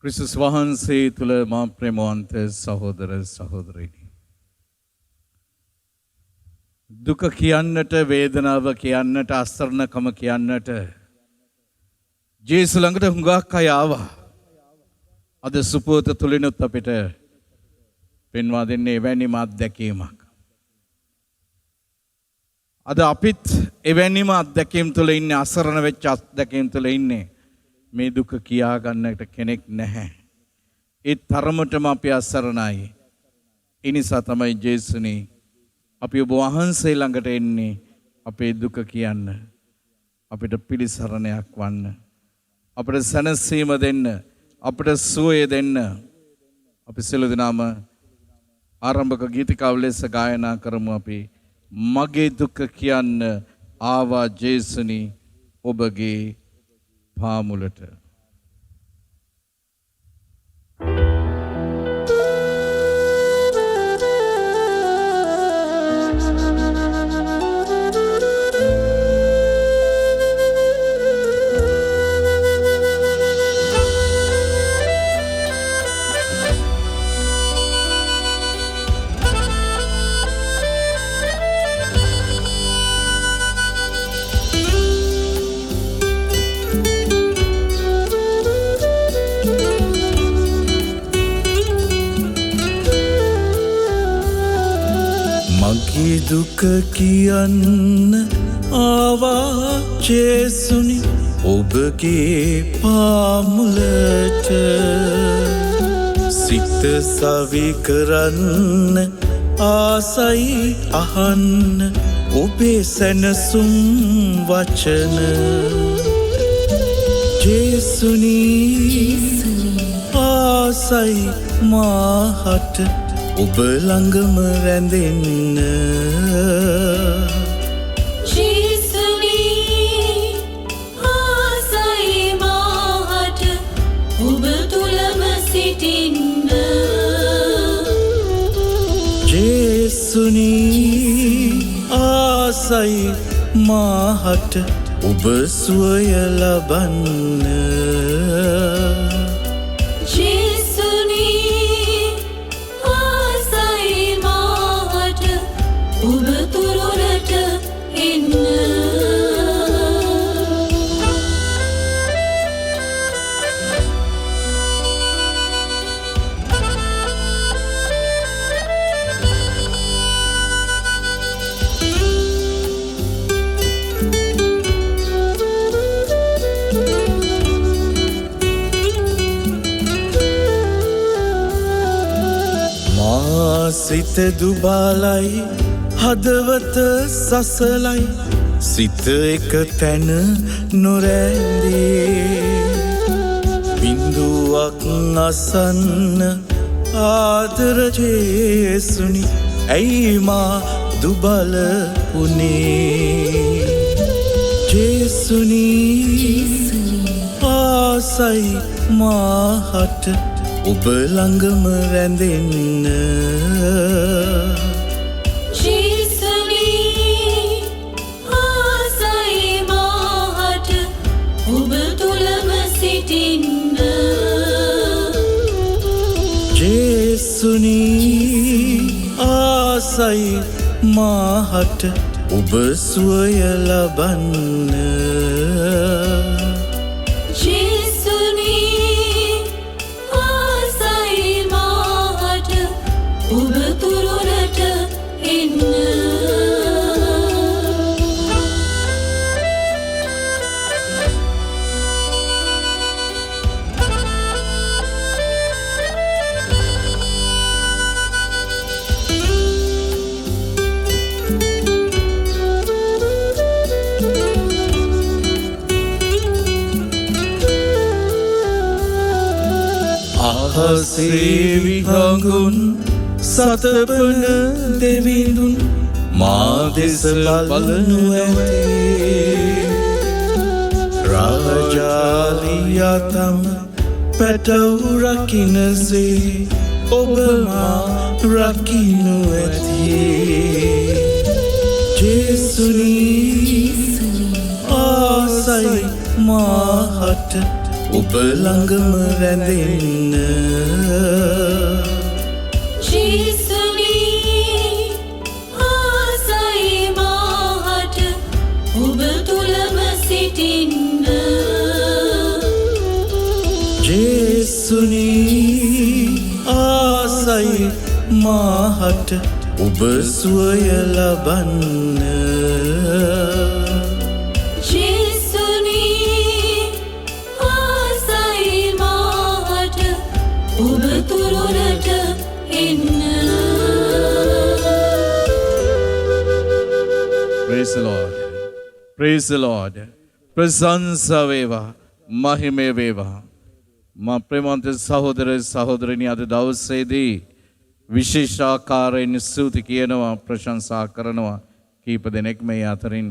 ක්‍රිස්තුස් වහන්සේ තුළ මා ප්‍රේමවන්ත සහෝදර සහෝදරියනි. දුක කියන්නට, වේදනාව කියන්නට, අසරණකම කියන්නට ජේසුස් ළඟට හුඟක් අය ආවා. අද සුපුවත තුලිනුත් අපිට පෙන්වා දෙන්නේ එවැනිම අත්දැකීමක්. අද අපිත් එවැනිම අත්දැකීම් තුළ ඉන්නේ, අසරණ වෙච්ච අත්දැකීම් තුළ ඉන්නේ. මේ දුක කියා ගන්නට කෙනෙක් නැහැ. ඒ තරමටම අපි අසරණයි. ඒ නිසා තමයි ජේසුනි අපි ඔබ වහන්සේ ළඟට එන්නේ අපේ දුක කියන්න, අපිට පිළිසරණයක් වන්න, අපිට සැනසීම දෙන්න, අපිට සුවය දෙන්න. අපි සියලු දෙනාම ආරම්භක ගීතිකාව ලෙස ගායනා කරමු. අපි මගේ දුක කියන්න ආවා ජේසුනි ඔබගේ පාමුලට. දුක කියන්න ආවා ජේසුනි ඔබගේ පාමුලට. සිත සවි කරන්න ආසයි අහන්න ඔබේ සැනසුම් වචන. ජේසුනි ආසයි මාහට ඔබ ළඟම රැඳෙන්න. ජේසුනි ආසයි මාහට ඔබ තුලම සිටින්න. ජේසුනි ආසයි මාහට ඔබ සුවය ලබන්න. සිත දුබලයි හදවත සසලයි සිත එක තැන නොරැඳේ. බිඳුවක් අසන්න ආදර ජේසුනි ඇයි මා දුබල වුනේ. ජේසුනි ආසයි මාහට ඔබ ළඟම රැඳෙන්න. ජේසුනි ආසයි මාහට ඔබ තුලම සිටින්න. ජේසුනි ආසයි මාහට ඔබ සුවය ලබන්න. අහසේ හඟුන් සතපන දෙවිඳුන් මා දෙස බලනු ඇතේ. රාජාලියා තම පැටව් රකින්නසේ ඔබ මා රකින්නු ඇතේ. ජේසුනි ආසයි මාහට ඔබ ළඟම රැඳෙන්න ජේසුනි ආසයි මාහට ඔබ තුලම සිටින්න ජේසුනි ආසයි මාහට ඔබ සුවය ලබන්න ජේසුනි ආසයි මාහට ඔබ තුරුලට එන්න Praise the Lord. Praise the Lord. ප්‍රශංසා වේවා. මහිමය වේවා. මා ප්‍රේමවන්ත සහෝදර සහෝදරනි අද දවසේදී විශේෂාකාරයෙන් ස්තුති කියනවා ප්‍රශංසා කරනවා කීප දෙනෙක් මේ අතරින්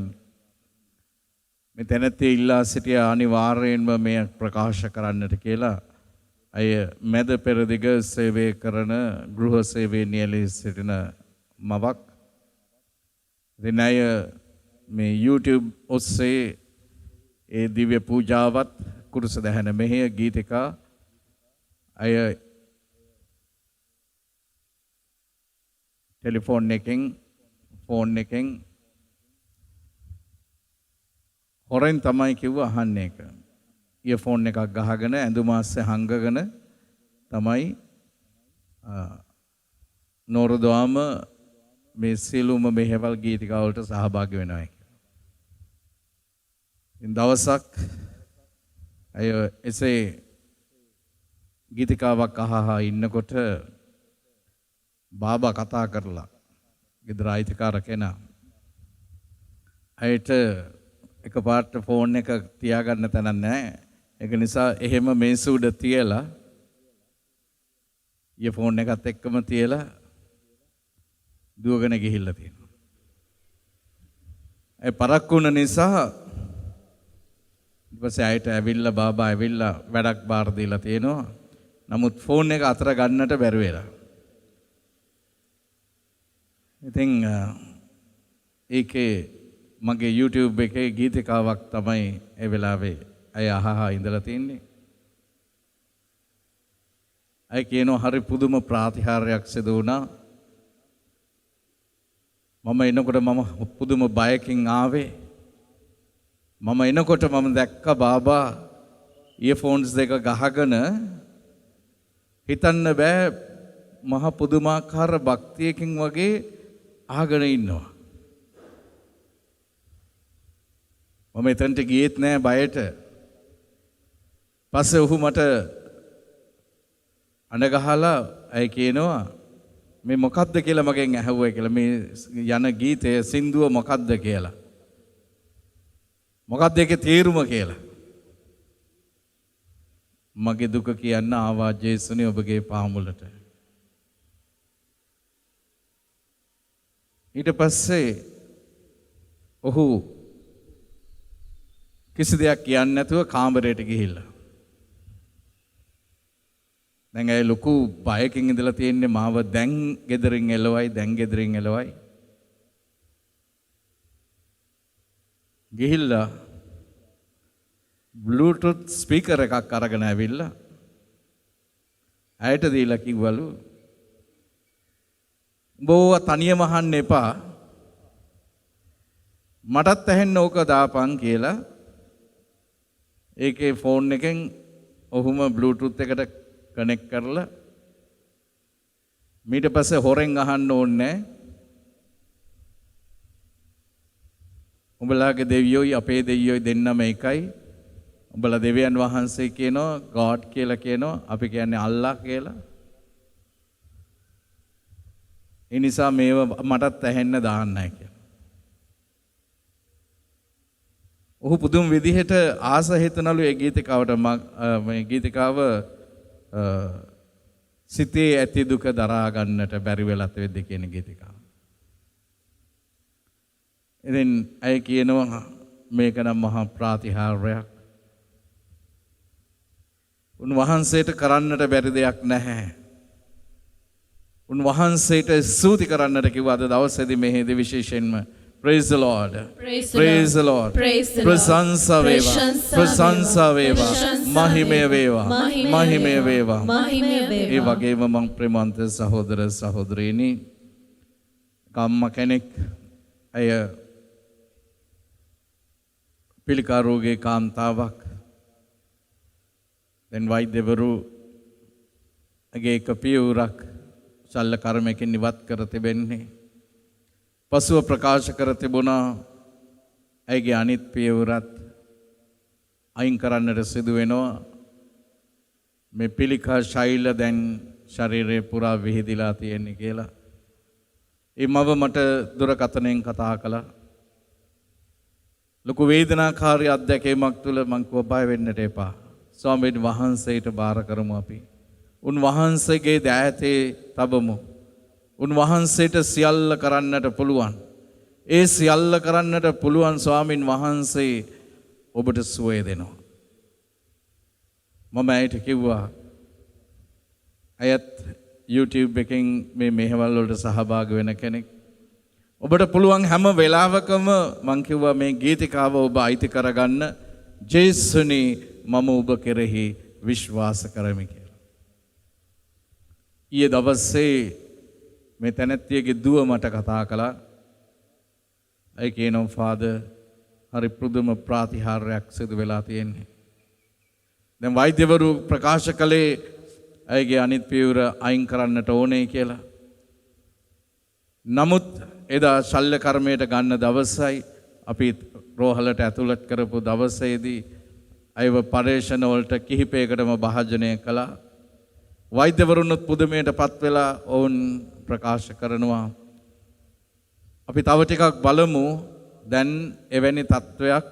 මේ තැනැත්තේ ඉල්ලා සිටිය අනිවාර්යයෙන්ම මේ ප්‍රකාශ කරන්නට කියලා අය මැද පෙරදිග සේවය කරන ගෘහ සේවයේ නියැලී සිටින මවක් ඉතින් අය මේ YouTube ඔස්සේ ඒ දිව්‍ය පූජාවත් කුරුස දහන මෙහෙය ගීතිකා අය ටෙලිෆෝන් එකෙන් ෆෝන් එකෙන් හොරෙන් තමයි කිව්ව අහන්නේ එක. ඉයර්ෆෝන් එකක් ගහගෙන ඇඳුම අස්සේ හංගගෙන තමයි නෝරදවාම මේ සියලුම මෙහෙවල් ගීතිකා වලට සහභාගී වෙනවා කියලා. ඉතින් දවසක් අය එසේ ගීතිකාවක් අහහා ඉන්නකොට බාබා කතා කරලා ගෙදර අයිතිකාර කෙනා අයට එකපාරට ෆෝන් එක තියාගන්න තැනක් නැහැ. ඒක නිසා එහෙම මේසු උඩ තියලා ෆෝන් එකත් එක්කම තියලා දුවගෙන ගිහිල්ලා තියෙනවා. ඒ පරක්කු වුණ නිසා ඊට පස්සේ අයට ඇවිල්ලා බාබා ඇවිල්ලා වැඩක් බාර දීලා තියෙනවා. නමුත් ෆෝන් එක අතර ගන්නට බැරි වෙලා. ඉතින් ඒකේ මගේ YouTube එකේ ගීතිකාවක් තමයි ඒ වෙලාවේ අය අහහා ඉඳලා තින්නේ. අය කියනවා හරි පුදුම ප්‍රාතිහාර්යයක් සිදු වුණා. මම එනකොට මම පුදුම බයකින් ආවේ. මම එනකොට මම දැක්ක බාබා ඉයර්ෆෝන්ස් දෙක ගහගෙන හිතන්න බෑ මහ පුදුමාකාර භක්තියකින් වගේ අහගෙන ඉන්නවා. මම එතනට ගියෙත් නෑ බයට. පස්සේ ඔහු මට අඬ ගහලා අය කියනවා මේ මොකද්ද කියලා මගෙන් ඇහුවා කියලා මේ යන ගීතය සින්දුව මොකද්ද කියලා. මොකද්ද ඒකේ තේරුම කියලා. මගේ දුක කියන්න ආවා ජේසුනේ ඔබගේ පාමුලට. ඊට පස්සේ ඔහු කිසි දෙයක් කියන්නේ නැතුව කාමරයට ගිහිල්ලා. දැන් ඒ ලොකු බයකින් ඉඳලා තියෙන්නේ මාව දැන් ගෙදරින් එලවයි. ගිහිල්ලා බ්ලූටූත් ස්පීකර් එකක් අරගෙන ඇවිල්ලා ඇයට දීලා කිව්වලු බෝව තනියම අහන්න එපා. මටත් ඇහෙන්න ඕක දාපන් කියලා. ඒකේ ෆෝන් එකෙන් ඔහුම බ්ලූටූත් එකට කනෙක්ට් කරලා ඊට පස්සේ හොරෙන් අහන්න ඕනේ. උඹලාගේ දෙවියෝයි අපේ දෙවියෝයි දෙන්නම එකයි. උඹලා දෙවියන් වහන්සේ කියනවා God කියලා කියනවා. අපි කියන්නේ අල්ලා කියලා. ඒ නිසා මේව මටත් ඇහෙන්න දාන්නයි කියලා. ඔහු පුදුම විදිහට ආස හිතනලු ඒ ගීතිකාවට මේ ගීතිකාව සිතේ ඇති දුක දරා ගන්නට බැරි වෙලත් වෙද්දී කියන ගීතිකාව. ඉතින් අය කියනවා මේක නම් මහා ප්‍රාතිහාර්යයක්. උන්වහන්සේට කරන්නට බැරි දෙයක් නැහැ. උන්වහන්සේට ස්තුති කරන්නට කිව්වා අද දවසේදී මෙහෙදී විශේෂයෙන්ම Praise the Lord. Praise the Praise the Lord. Praise the Lord. ප්‍රශංසා වේවා. ප්‍රශංසා වේවා. මහිමය වේවා. මහිමය වේවා. මහිමය ඒ වේවා. වගේම මං ප්‍රේමන්ත සහෝදර සහෝදරීනි කම්ම කෙනෙක් අය පිළිකා රෝගී කාන්තාවක් දැන් වෛද්‍යවරු ඇගේ එක පියවරක් ශල්‍ය කර්මයකින් ඉවත් කර තිබෙන්නේ. පසුව ප්‍රකාශ කර තිබුණා ඇගේ අනිත් පියවරත් අයින් කරන්නට සිදු වෙනවා. මේ පිළිකා ශෛල දැන් ශරීරේ පුරා විහිදිලා තියෙන්නේ කියලා. ඒ මව මට දුරකථනයෙන් කතා කළා. ලොකු වේදනාකාරී අත්දැකීමක් තුළ මං කිව්වා බය වෙන්නට එපා. ස්වාමීන් වහන්සේට බාර කරමු අපි. උන්වහන්සේගේ දෑතේ තබමු. උන්වහන්සේට සියල්ල කරන්නට පුළුවන්. ඒ සියල්ල කරන්නට පුළුවන් ස්වාමින් වහන්සේ ඔබට සුවය දෙනවා. මම ඇයට කිව්වා අයත් YouTube එකෙන් මේ මෙහෙවල් වලට සහභාගී වෙන කෙනෙක්. ඔබට පුළුවන් හැම වෙලාවකම මං කිව්වා මේ ගීතිකාව ඔබ අයිති කරගන්න. ජේසුනි මම ඔබ කෙරෙහි විශ්වාස කරමි කියලා. ඊයේ දවසේ මේ තැනැත්තියගේ දුව මට කතා කළා. ඒ කියනවා ෆාදර් හරි පුදුම ප්‍රතිහාරයක් සිදු වෙලා තියෙන්නේ. දැන් වෛද්‍යවරු ප්‍රකාශ කළේ ඇයගේ අනිත් පියවර අයින් කරන්නට ඕනේ කියලා. නමුත් එදා ශල්‍ය කර්මයට ගන්න දවසයි අපි රෝහලට ඇතුළත් කරපු දවසේදී අයව පරීක්ෂණ වලට කිහිපයකටම භාජනය කළා. වෛද්‍යවරුන්ත් පුදුමයට පත් වෙලා ඔවුන් ප්‍රකාශ කරනවා අපි තව ටිකක් බලමු. දැන් එවැනි තත්වයක්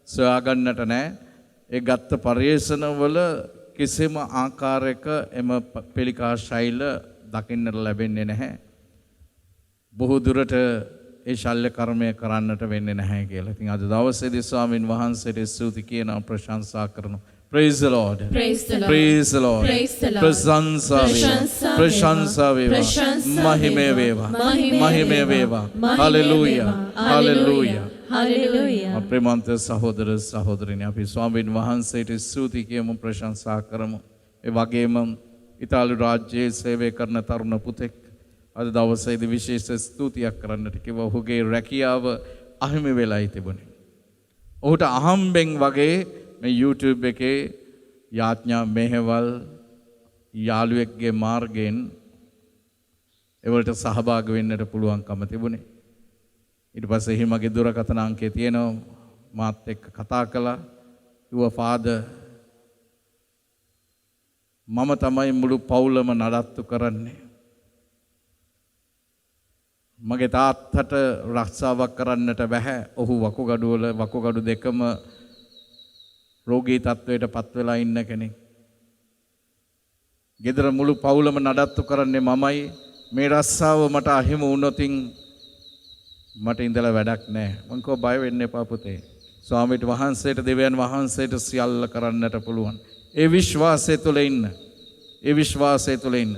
සොයාගන්නට නැහැ. ඒ ගත්ත පරීක්ෂණවල කිසිම ආකාරයක එම පිළිකා ශෛල දකින්නට ලැබෙන්නේ නැහැ. බොහෝ දුරට ඒ ශල්‍ය කර්මය කරන්නට වෙන්නේ නැහැ කියලා. ඉතින් අද දවසේදී ස්වාමින් වහන්සේට ස්තුති කියනවා ප්‍රශංසා කරනවා. Praise the Lord. Praise the Lord. Praise the Lord. Praise the Lord. ප්‍රශංසා වේවා. ප්‍රශංසා වේවා. මහිමය වේවා. මහිමය වේවා. Hallelujah. Hallelujah. Hallelujah. අප්‍රේමන්ත සහෝදර සහෝදරිනි අපි ස්වාමීන් වහන්සේට ස්තුති කියමු ප්‍රශංසා කරමු. ඒ වගේම ඉතාලි රාජ්‍යයේ සේවය කරන තරුණ පුතෙක් අද දවසේදී විශේෂ ස්තුතියක් කරන්නට කිව්වා. ඔහුගේ රැකියාව අහිමි වෙලායි තිබුණේ. ඔහුට අහම්බෙන් වගේ මේ YouTube එකේ යාඥා මෙහෙවල් යාළුවෙක්ගේ මාර්ගයෙන් ඒවලට සහභාගී වෙන්නට පුළුවන්කම තිබුණේ. ඊට පස්සේ හිමගේ දුරකථන අංකය තියෙනවා. මාත් එක්ක කතා කළා. කිව්වා ෆාදර් මම තමයි මුළු පවුලම නඩත්තු කරන්නේ. මගේ තාත්තට රක්ෂාවක් කරන්නට බැහැ. ඔහු වකුගඩු දෙකම රෝගී තත්වයට පත් වෙලා ඉන්න කෙනෙක්. ගෙදර මුළු පවුලම නඩත්තු කරන්නේ මමයි. මේ රස්සාව මට අහිමි වුණොතින් මට ඉඳලා වැඩක් නැහැ. මං කව බය වෙන්න එපා පුතේ. ස්වාමීන් වහන්සේට දෙවියන් වහන්සේට සියල්ල කරන්නට පුළුවන්. ඒ විශ්වාසය තුළ ඉන්න. ඒ විශ්වාසය තුළ ඉන්න.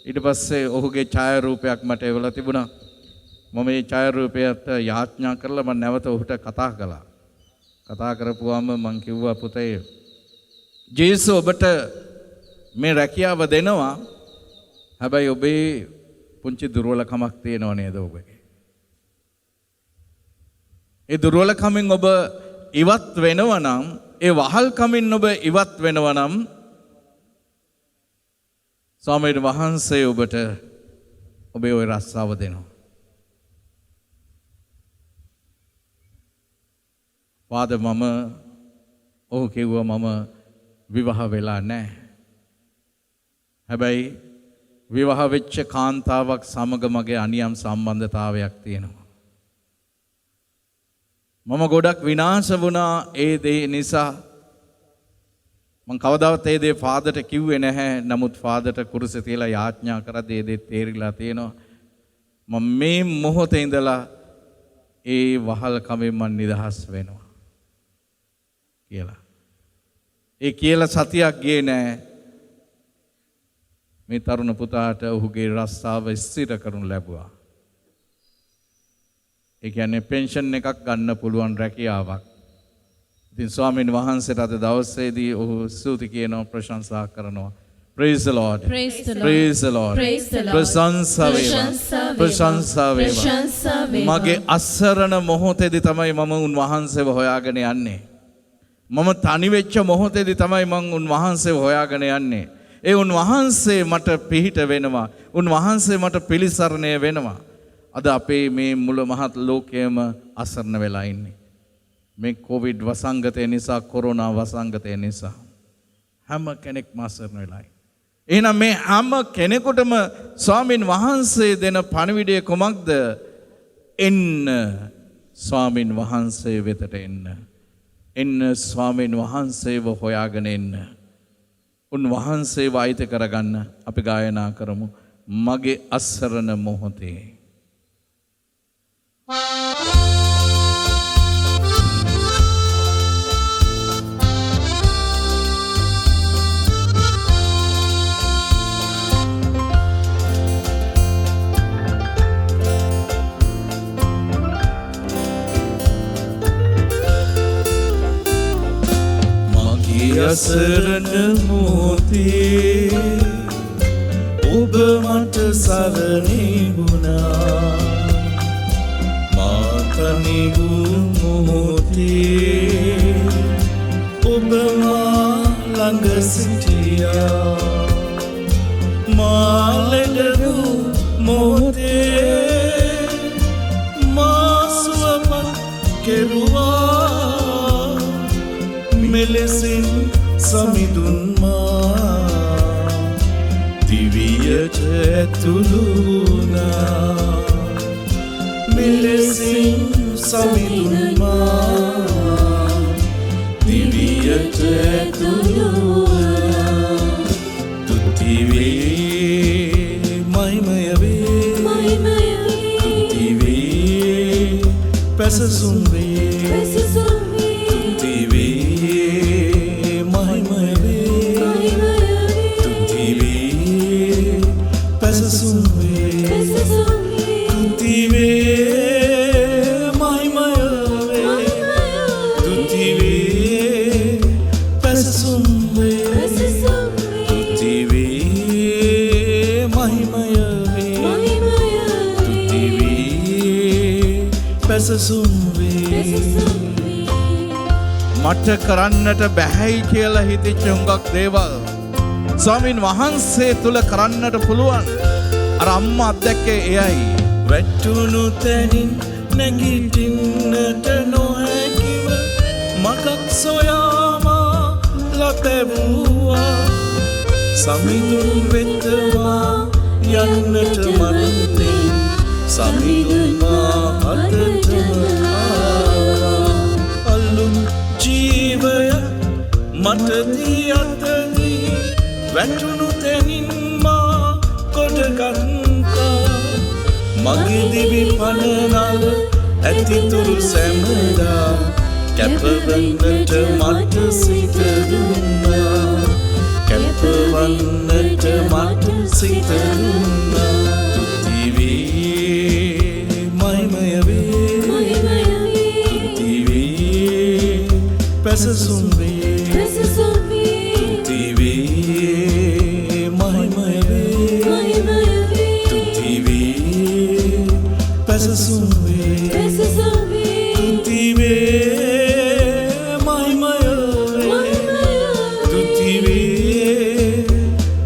ඊට පස්සේ ඔහුගේ ඡායාරූපයක් මට එවලා තිබුණා. මම මේ ඡායාරූපයට යාඥා කරලා මම නැවත ඔහුට කතා කළා. කතා කරපුවාම මං කිව්වා පුතේ ජේසුස් ඔබට මේ රැකියාව දෙනවා. හැබැයි ඔබේ පුංචි දුර්වලකමක් තියෙනව නේද ඔබගේ? ඒ දුර්වලකමින් ඔබ ඉවත් වෙනවා නම්, ඒ වහල්කමින් ඔබ ඉවත් වෙනවා නම් ස්වාමීන් වහන්සේ ඔබට ඔබේ ওই රස්සාව දෙනවා. වාද මම ඔහු කිව්වා මම විවාහ වෙලා නැහැ. හැබැයි විවාහ වෙච්ච කාන්තාවක් සමග මගේ අනියම් සම්බන්ධතාවයක් තියෙනවා. මම ගොඩක් විනාශ වුණා ඒ දේ නිසා. මං කවදාවත් ඒ දේ ෆාදර්ට කිව්වේ නැහැ. නමුත් ෆාදර්ට කුරුසේ තියලා යාඥා කරද්දී ඒ දේ තේරිලා තියෙනවා. මම මේ මොහොතේ ඉඳලා ඒ වහල්කමෙන් මම නිදහස් වෙනවා කියලා. ඒ කියලා සතියක් ගියේ නැහැ. මේ තරුණ පුතාට ඔහුගේ රස්සාව ස්ථිර කරනු ලැබුවා. ඒ කියන්නේ පෙන්ෂන් එකක් ගන්න පුළුවන් රැකියාවක්. ඉතින් ස්වාමීන් වහන්සේට අද දවසේදී ඔහු ස්තුති කියනවා ප්‍රශංසා කරනවා. Praise the Lord. Praise the Lord. Praise the Lord. Praise the Lord. ප්‍රශංසා වේවා. ප්‍රශංසා වේවා. ප්‍රශංසා වේවා. මගේ අසරණ මොහොතේදී තමයි මම උන්වහන්සේව හොයාගෙන යන්නේ. මම තනි වෙච්ච මොහොතේදී තමයි මම උන්වහන්සේව හොයාගෙන යන්නේ. ඒ උන්වහන්සේ මට පිහිට වෙනවා. උන්වහන්සේ මට පිළිසරණය වෙනවා. අද අපේ මේ මුළු මහත් ලෝකයේම අසරණ වෙලා ඉන්නේ. මේ කොවිඩ් වසංගතය නිසා, කොරෝනා වසංගතය නිසා හැම කෙනෙක්ම අසරණ වෙලා. එහෙනම් මේ හැම කෙනෙකුටම ස්වාමින් වහන්සේ දෙන පණිවිඩය කොමක්ද? එන්න ස්වාමින් වහන්සේ වෙතට එන්න. එන්න ස්වාමින් වහන්සේව හොයාගෙන එන්න. උන්වහන්සේව අයිති කරගන්න අපි ගායනා කරමු. මගේ අසරණ මොහොතේ. අසරණ මොහොතේ ඔබ මට සරණේ වුණා. මා තනි වූ මොහොතේ ඔබ මා ළඟ සිටියා. මා ලෙඩ වූ මොහොතේ මා සුවපත් කෙරුවා. මෙලෙසින් සමිඳුන් මා දිවියට ඇතුළු වුණා. මෙලෙසින් සමිඳුන් මා දිවියට ඇතුළු වුණා. තුති වේ මහිමය වේ, තුති වේ පැසසුම් වේ, තුති වේ මට කරන්නට බැහැයි කියලා හිතෙච්ච හුඟක් දේවල් ස්වාමින් වහන්සේ තුල කරන්නට පුළුවන්. අර අම්මා අත්දැක්කේ එයයි. වැටුණු තැනින් නැගිටින්නට නොහැකිව මගක් සොයාම ලැබුවා. සමිඳුන් වෙතවා යන්නට මනතේ සමිඳුන් මා අතටම ආවා. අලුත් ජීවය මට දී අතදී වැටුණු තැනින් මා කොටගත්තා. මගේ දිවි පනනල ඇතිතුරු සැමදා කැපවන්නට මට සිත දුන්නා. කැපවන්නට මට සිත දුන්නා. තුති වේ මහිමය වේ, තුති වේ පැසසුම් වේ, තුති වේ මහිමය වේ, තුති වේ පැසසුම් වේ, තුති වේ මහිමය වේ, තුති වේ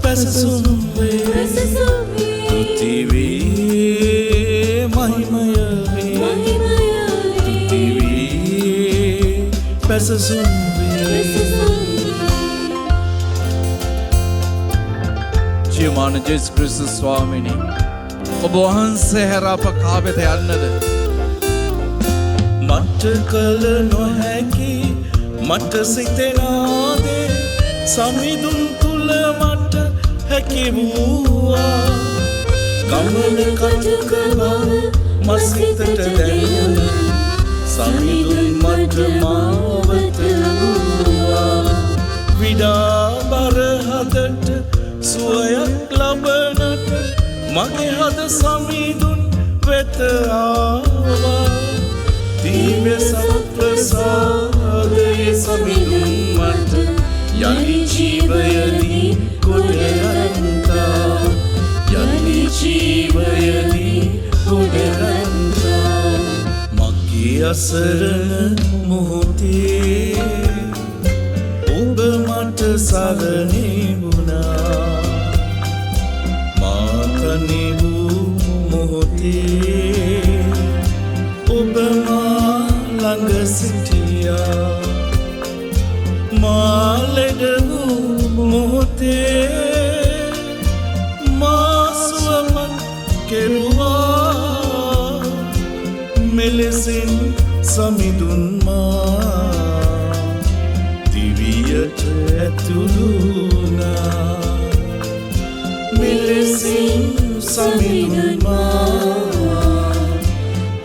පැසසුම් වේ, තුති වේ මහිමය වේ, තුති වේ පැසසුම් වේ. ජීවමාන ජේසුස් ක්‍රිස්තුස් ස්වාමීනි, ඔබ වහන්සේ හැර අප කා වෙත යන්නද? මට කල නොහැකි මට සිතෙනාදේ සමිඳුන් තුල මට හැකි වූවා. ගමන කටක බව මසිතට දැනුන සමිඳුන් මට මාවත වූවා. විඩා බර හදට සුවයක් ලබනට මගේ හද සමිඳුන් වෙත ආවා. දිව්‍ය සත්ප්‍රසාදයේ සමිඳුන් මට යලි ජීවයදී ගොඩගන්තා යලි ජීවයදී ගොඩගන්තා මගේ අසරණ මොහොතේ ඔබ මට සරණේ වුණා මා කනේ වූ මොහොතේ ඔබ මා ළඟ සිටියා මා ලෙඩ වූ මොහොතේ මා සුවපත් කෙරුවා මෙලෙසින් සමිඳුන් මා දිවියට ඇතුළු වුණා මෙලෙසින් සමිඳුන් මා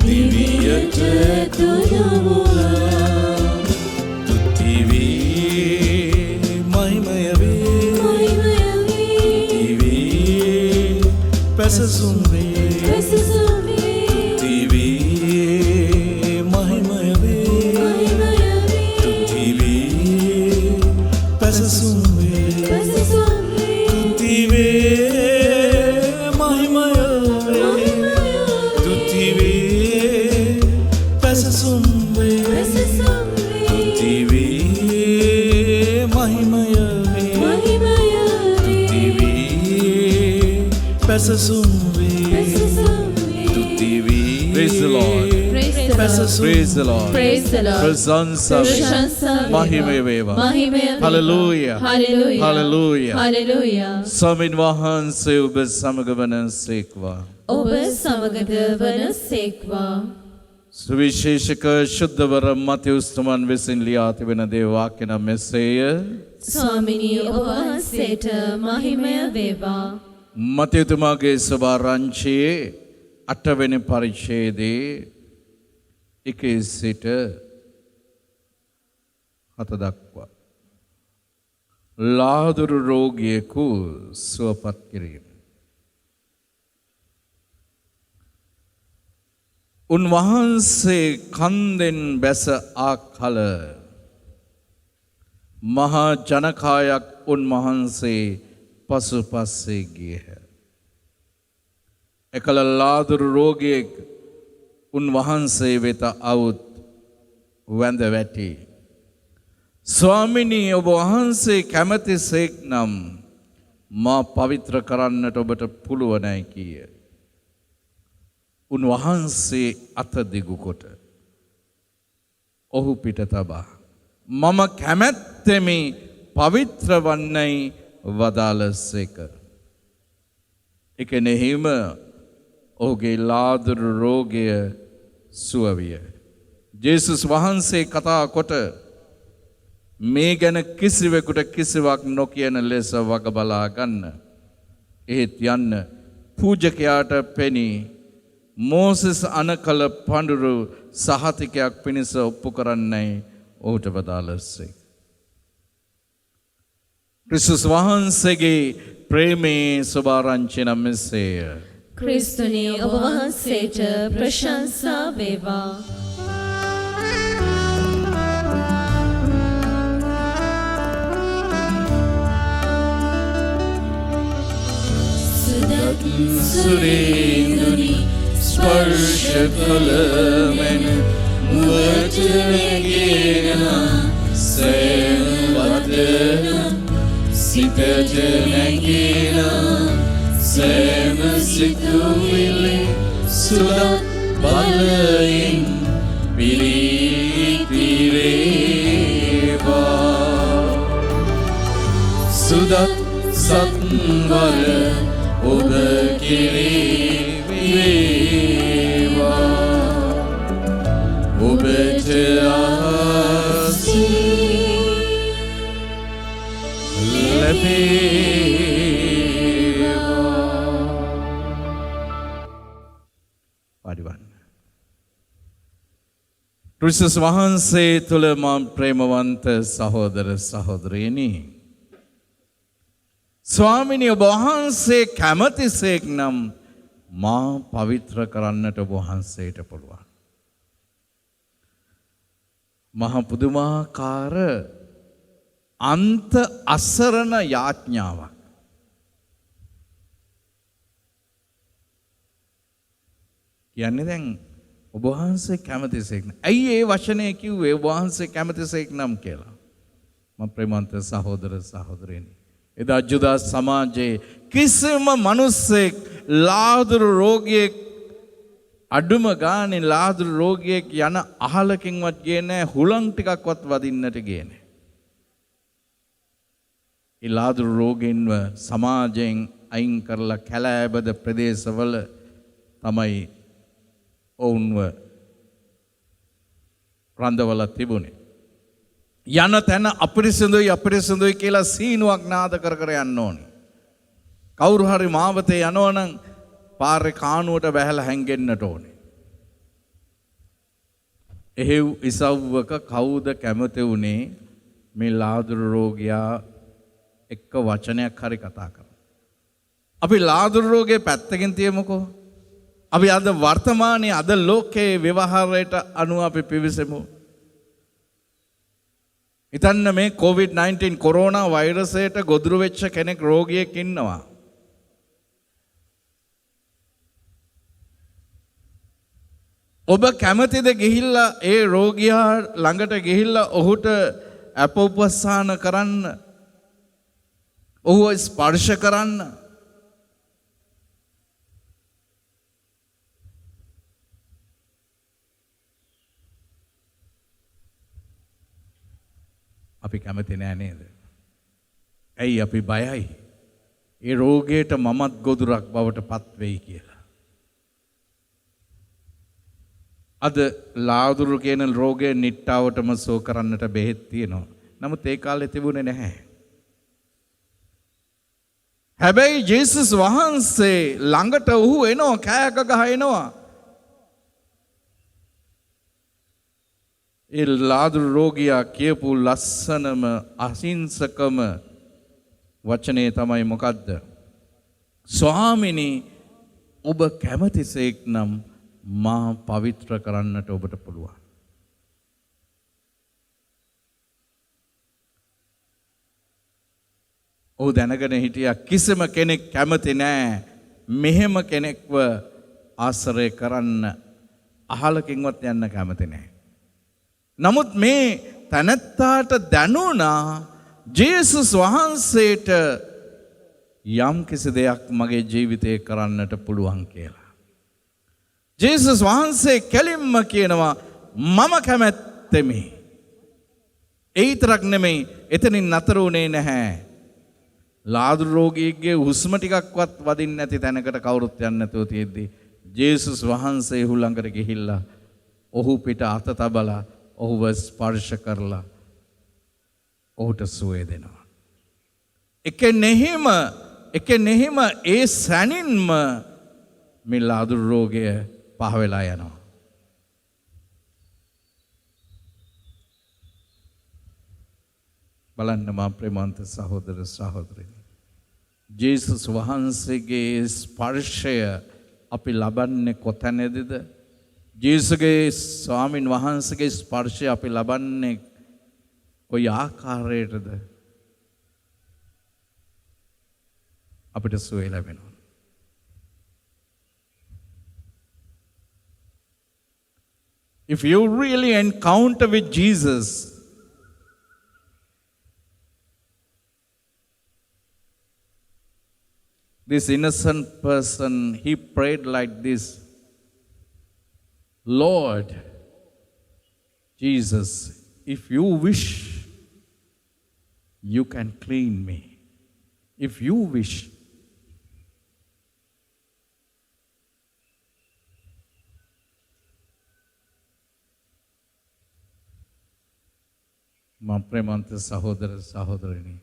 දිවියට ඇතුළු වුණා තුති වේ මහිමය වේ දිවේ පැසසුම් වේ තුති වේ මහිමය වේ තුති වේ පැසසුම් වේ තුති වේ මහිමය වේ තුති වේ පැසසුම් වේ තුති වේ මහිමය වේ තුති වේ පැසසුම් වේ තුති වේ Praise the Lord. පැසසුම් Praise the Lord. Praise the Lord. ප්‍රශංසා මහිමය වේවා. Hallelujah. Hallelujah. Hallelujah. Hallelujah. ස්වාමීන් වහන්සේ ඔබ සමග වන සේක්වා. ඔබ සමගද වන සේක්වා. සුවිශේෂක ශුද්ධවර මතෙව්ස්තුමන් විසින් ලියා තිබෙන දේ වාක්‍ය නම් මෙසේය. ස්වාමිනී ඔබ වහන්සේට මහිමය වේවා. මතෙව්තුමාගේ සභාරංචියේ 8 වෙනි පරිච්ඡේදයේ 1 සිට 7 දක්වා ලාදුරු රෝගියෙකු සුවපත් කිරීම. උන්වහන්සේ කන්දෙන් බැස ආකල මහා ජනකායක් උන්වහන්සේ පසුපස්සේ ගියහ. එකල ලාදුරු රෝගියෙක් උන්වහන්සේ වෙත අවුත් වැඳ වැටි. ස්වාමිනී ඔබ වහන්සේ කැමැතිසේක් නම් මා පවිත්‍ර කරන්නට ඔබට පුළුවනයි කීය. උන්වහන්සේ අත දිගු කොට ඔහු පිට තබා මම කැමැත්තෙමි පවිත්‍ර වන්නයි වදාළසේක. එකෙනෙහිම ඔහුගේ ලාදුරු රෝගය සුව විය. ජේසුස් වහන්සේ කතා කොට මේ ගැන කිසිවෙකුට කිසිවක් නොකියන ලෙස වග බලා ගන්න. එහෙත් යන්න පූජකයාට පෙනී මෝසෙස් අනකල පඬුරු සහතිකයක් පිණිස ඔප්පු කරන්නයි ඔහුට වදාළසේ. ක්‍රිස්තුස් වහන්සේගේ ප්‍රේමේ සුභාරංචි නම් මෙසේය. ක්‍රිස්තුනී ඔබ වහන්සේට ප්‍රශංසා වේවා. සුරේන්දුනි ස්පර්ශ කළමෙන මුවට නැගෙන සෑම සිතට නැගෙන සෑම සිතුවිලි සුලත් බලයෙන් පිරිතිරේවා සුදත් සත්වර ඔබ කිරිවේවා ඔබට ආසි ලැබේවා. පරිවන්න. ක්‍රිස්තුස් වහන්සේ තුළ මා ප්‍රේමවන්ත සහෝදර සහෝදරියනි, ස්වාමිනී ඔබ වහන්සේ කැමතිසේක් නම් මා පවිත්‍ර කරන්නට ඔබ වහන්සේට පුළුවන්. මහා පුදුමාකාර අන්ත අසරණ යාඥාවක්. කියන්නේ දැන් ඔබ වහන්සේ කැමතිසෙක් නම්. ඇයි ඒ වචනේ කිව්වේ ඔබ වහන්සේ කැමතිසෙක් නම් කියලා? මම ප්‍රේමන්ත සහෝදර සහෝදරයනි. එදා ජුදා සමාජයේ කිසිම මිනිසෙක් ලාදුරු රෝගියෙක් අඩුම ගානේ ලාදුරු රෝගියෙක් යන අහලකින්වත් ගියේ නැහැ, හුලං ටිකක්වත් වදින්නට ගියේ නැහැ. ඒ ලාදුරු රෝගීන්ව සමාජයෙන් අයින් කරලා කැලෑබද ප්‍රදේශවල තමයි ඔවුන්ව රඳවලා තිබුණේ. යන තැන අපිරිසිදුයි කියලා සීනුවක් නාද කර කර යන්න ඕනේ. කවුරු හරි මාවතේ යනවනම් පාරේ කානුවට බැහැලා හැංගෙන්නට ඕනේ. එහෙව් ඉසව්වක කවුද කැමති වුණේ මේ ලාදුරු රෝගියා එක්ක වචනයක් හරි කතා කරන්න? අපි ලාදුරු රෝගේ පැත්තකින් තියමුකෝ. අපි අද වර්තමානයේ අද ලෝකයේ ව්‍යවහාරයට අනුව අපි පිවිසෙමු. හිතන්න මේ COVID-19 කොරෝනා වෛරසයට ගොදුරු වෙච්ච කෙනෙක් රෝගියෙක් ඉන්නවා. ඔබ කැමතිද ගිහිල්ලා ඒ රෝගියා ළඟට ගිහිල්ලා ඔහුට අප උපස්ථාන කරන්න, ඔහුව ස්පර්ශ කරන්න? අපි කැමති නෑ නේද? ඇයි අපි බයයි? ඒ රෝගයට මමත් ගොදුරක් බවට පත් වෙයි කියලා. අද ලාදුරු කියන රෝගය නිට්ටාවටම සෝ කරන්නට බෙහෙත් තියෙනවා. නමුත් ඒ කාලේ තිබුණේ නැහැ. හැබැයි ජේසුස් වහන්සේ ළඟට ඔහු එනවා, කෑක ගහ එනවා. ඒ ලාදුරු රෝගියා කියපු ලස්සනම අහිංසකම වචනේ තමයි මොකද්ද? ස්වාමිනී, ඔබ කැමතිසේක් නම් මා පවිත්‍ර කරන්නට ඔබට පුළුවන්. ඔහු දැනගෙන හිටියා කිසිම කෙනෙක් කැමති නෑ මෙහෙම කෙනෙක්ව ආශ්‍රය කරන්න, අහලකින්වත් යන්න කැමති නෑ. නමුත් මේ තැනැත්තාට දැනුණා ජේසුස් වහන්සේට යම් කිසි දෙයක් මගේ ජීවිතේ කරන්නට පුළුවන් කියලා. ජේසුස් වහන්සේ කෙලින්ම කියනවා මම කැමැත්තෙමි. ඒ විතරක් නෙමෙයි, එතනින් නතර වුණේ නැහැ. ලාදුරු රෝගියෙක්ගේ හුස්ම ටිකක්වත් වදින්න නැති තැනකට කවුරුත් යන්නේ නැතුව තියෙද්දි ජේසුස් වහන්සේ ඔහු ළඟට ගිහිල්ලා ඔහු පිට අත තබලා ඔහුව ස්පර්ශ කරලා ඔහුට සුවය දෙනවා. එකෙනෙහිම ඒ සැනින්ම මේ ලාදුරු රෝගය පහ වෙලා යනවා. බලන්න මා ප්‍රේමන්ත සහෝදර සහෝදරියනි, ජේසුස් වහන්සේගේ ස්පර්ශය අපි ලබන්නේ කොතැනදද? ජේසුගේ ස්වාමින් වහන්සේගේ ස්පර්ශය අපි ලබන්නේ කොයි ආකාරයටද? අපිට සුවය ලැබෙනවා. If you really encounter with Jesus, this innocent person, he prayed like this: Lord Jesus, if you wish, you can clean me. If you wish. මම ප්‍රේමන්ත සහෝදර සහෝදරියනි,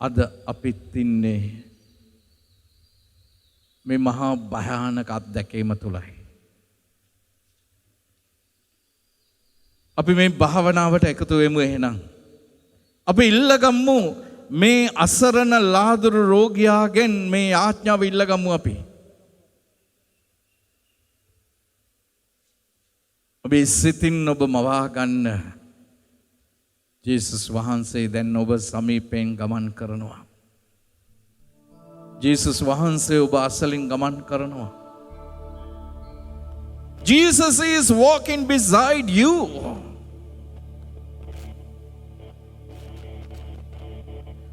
අද අපිත් ඉන්නේ මේ මහා භයානක අත්දැකීම තුලයි. අපි මේ භාවනාවට එකතු වෙමු. එහෙනම් අපි ඉල්ලගමු මේ අසරණ ලාදුරු රෝගියාගෙන් මේ ආඥාව ඉල්ලගමු. අපි ඔබේ සිතින් ඔබ මවා ගන්න ජේසුස් වහන්සේ දැන් ඔබ සමීපයෙන් ගමන් කරනවා. ජේසුස් වහන්සේ ඔබ අසලින් ගමන් කරනවා. Jesus is walking beside you.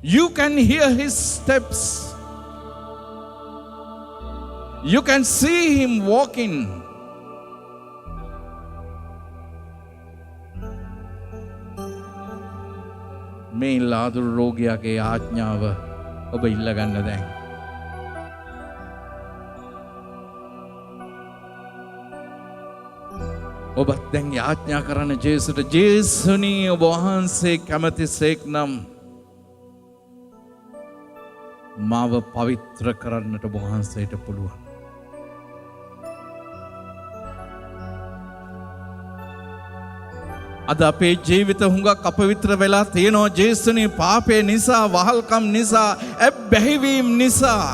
You can hear his steps. You can see him walking. මේ ලාදුරු රෝගියාගේ ආඥාව ඔබ ඉල්ල ගන්න දැන්. ඔබත් දැන් යාඥා කරන්න ජේසුට, ජේසුනි ඔබ වහන්සේ කැමතිසේක් නම් මාව පවිත්‍ර කරන්නට ඔබ වහන්සේට පුළුවන්. අද අපේ ජීවිත හුඟක් අපවිත්‍ර වෙලා තියෙනවා ජේසුනි පාපය නිසා, වහල්කම් නිසා, ඇබ්බැහිවීම නිසා.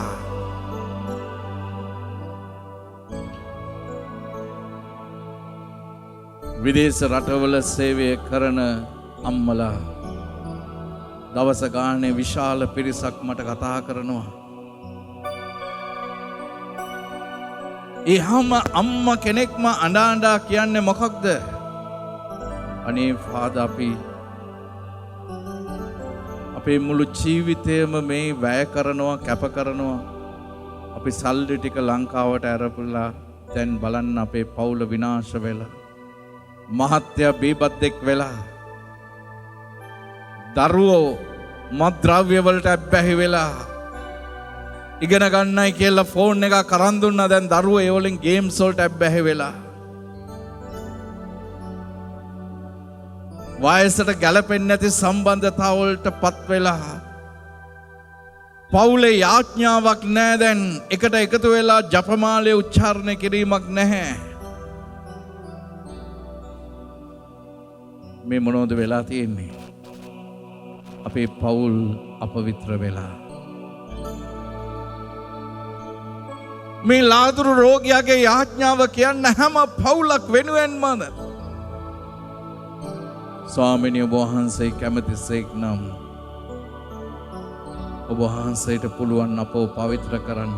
විදේශ රටවල සේවය කරන අම්මලා දවස ගානේ විශාල පිරිසක් මට කතා කරනවා. ඒ හැම අම්මා කෙනෙක්ම අඬා කියන්නේ මොකක්ද? අනේ ෆාදර් අපේ මුළු ජීවිතයම මේ වැය කරනවා, කැප කරනවා. අපි සල්ලි ටික ලංකාවට අරපුලා දැන් බලන්න අපේ පවුල විනාශ වෙලා. මහත්ය බීබද්දෙක් වෙලා. දරුවෝ මත්ද්‍රව්‍ය වලට ඇබ්බැහි වෙලා. ඉගෙන ගන්නයි කියලා ෆෝන් එකක් අරන් දුන්නා. දැන් දරුවෝ ඒ වලින් ගේම්ස් වලට ඇබ්බැහි වෙලා. වයසට ගැලපෙන්නේ නැති සම්බන්ධතා වලට පත් වෙලා. පවුලේ යාඥාවක් නැහැ දැන්. එකට එකතු වෙලා ජපමාලයේ උච්චාරණය කිරීමක් නැහැ. මේ මොනවද වෙලා තියෙන්නේ? අපේ පවුල් අපවිත්‍ර වෙලා. මේ ලාදුරු රෝගියාගේ යාඥාව කියන්න හැම පවුලක් වෙනුවෙන්මද? ස්වාමීනි ඔබ වහන්සේ කැමතිසේක් නම් ඔබ වහන්සේට පුළුවන් අපව පවිත්‍ර කරන්න.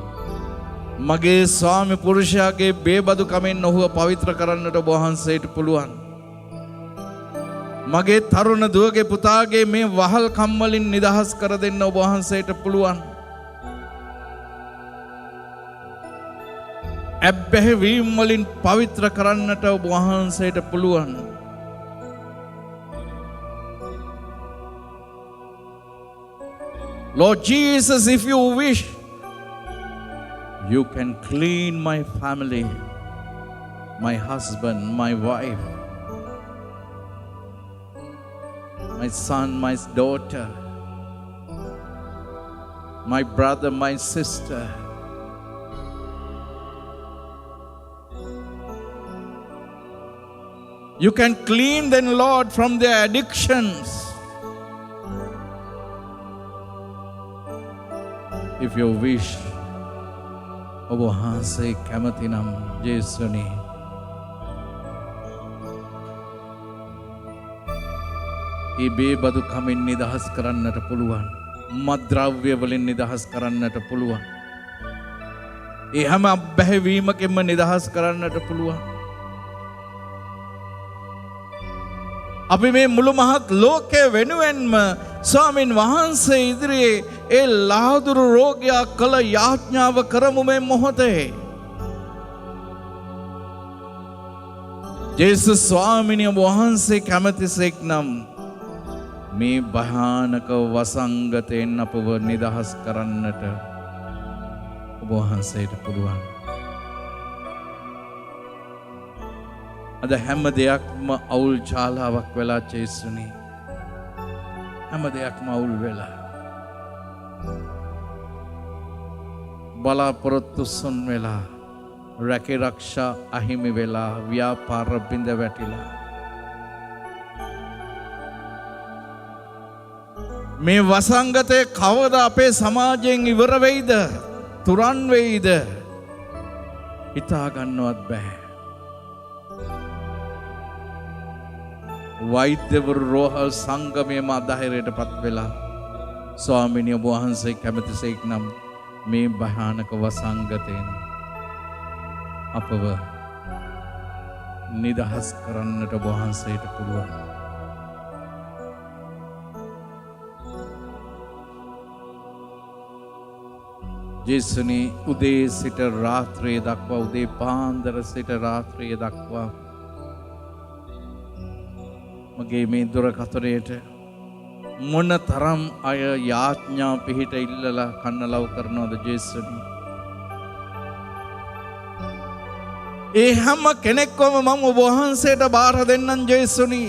මගේ ස්වාමි පුරුෂයාගේ බේබදු කමෙන් ඔහුව පවිත්‍ර කරන්නට ඔබ වහන්සේට පුළුවන්. මගේ තරුණ දුවගේ පුතාගේ මේ වහල්කම් වලින් නිදහස් කර දෙන්න ඔබ වහන්සේට පුළුවන්. ඇබ්බැහිවීම් වලින් පවිත්‍ර කරන්නට ඔබ වහන්සේට පුළුවන්. Lord Jesus, if you wish, you can clean my family, my husband, my wife, my son, my daughter, my brother, my sister. You can clean them, Lord, from their addictions. If you wish, ඔබ වහන්සේ කැමති නම් ජේසුනි ඒ බේබදු කමින් නිදහස් කරන්නට පුළුවන්. මත්ද්‍රව්‍ය වලින් නිදහස් කරන්නට පුළුවන්. ඒ හැම අබ්බැහිවීමකින්ම නිදහස් කරන්නට පුළුවන්. අපි මේ මුළු මහත් ලෝකයේ වෙනුවෙන්ම ස්වාමින් වහන්සේ ඉදිරියේ ඒ ලාදුරු රෝගියා කළ යාඥාව කරමු මේ මොහොතේ. ජේසුස් ස්වාමීන් වහන්සේ කැමතිසෙක් නම් මේ භයානක වසංගතයෙන් අපව නිදහස් කරන්නට ඔබ වහන්සේට පුළුවන්. අද හැම දෙයක්ම අවුල් ජාලාවක් වෙලා ජේසුනි. හැම දෙයක්ම අවුල් වෙලා. බලාපොරොත්තු සොන් වෙලා. රැකී රක්ෂා අහිමි වෙලා. ව්‍යාපාර බිඳ වැටිලා. මේ වසංගතේ කවද අපේ සමාජයෙන් ඉවර වෙයිද? තුරන් වෙයිද? හිතා ගන්නවත් බෑ. වෛද්‍යවරු රෝහල් සංගමයේම අධෛර්යයටපත් වෙලා ස්වාමීනි ඔබ වහන්සේ කැමතිසේක් නම් මේ භයානක වසංගතයෙන් අපව නිදහස් කරන්නට ඔබ වහන්සේට පුළුවන්. ජේසුනි උදේ සිට රාත්‍රිය දක්වා උදේ පාන්දර සිට රාත්‍රිය දක්වා මගේ මේ දුරකථනයට මොන තරම් අය යාඥා පිහිට ඉල්ලලා කන්නලව් කරනවද ජේසුනි. ඒ හැම කෙනෙක්වම මම ඔබ වහන්සේට බාර දෙන්නම් ජේසුනි.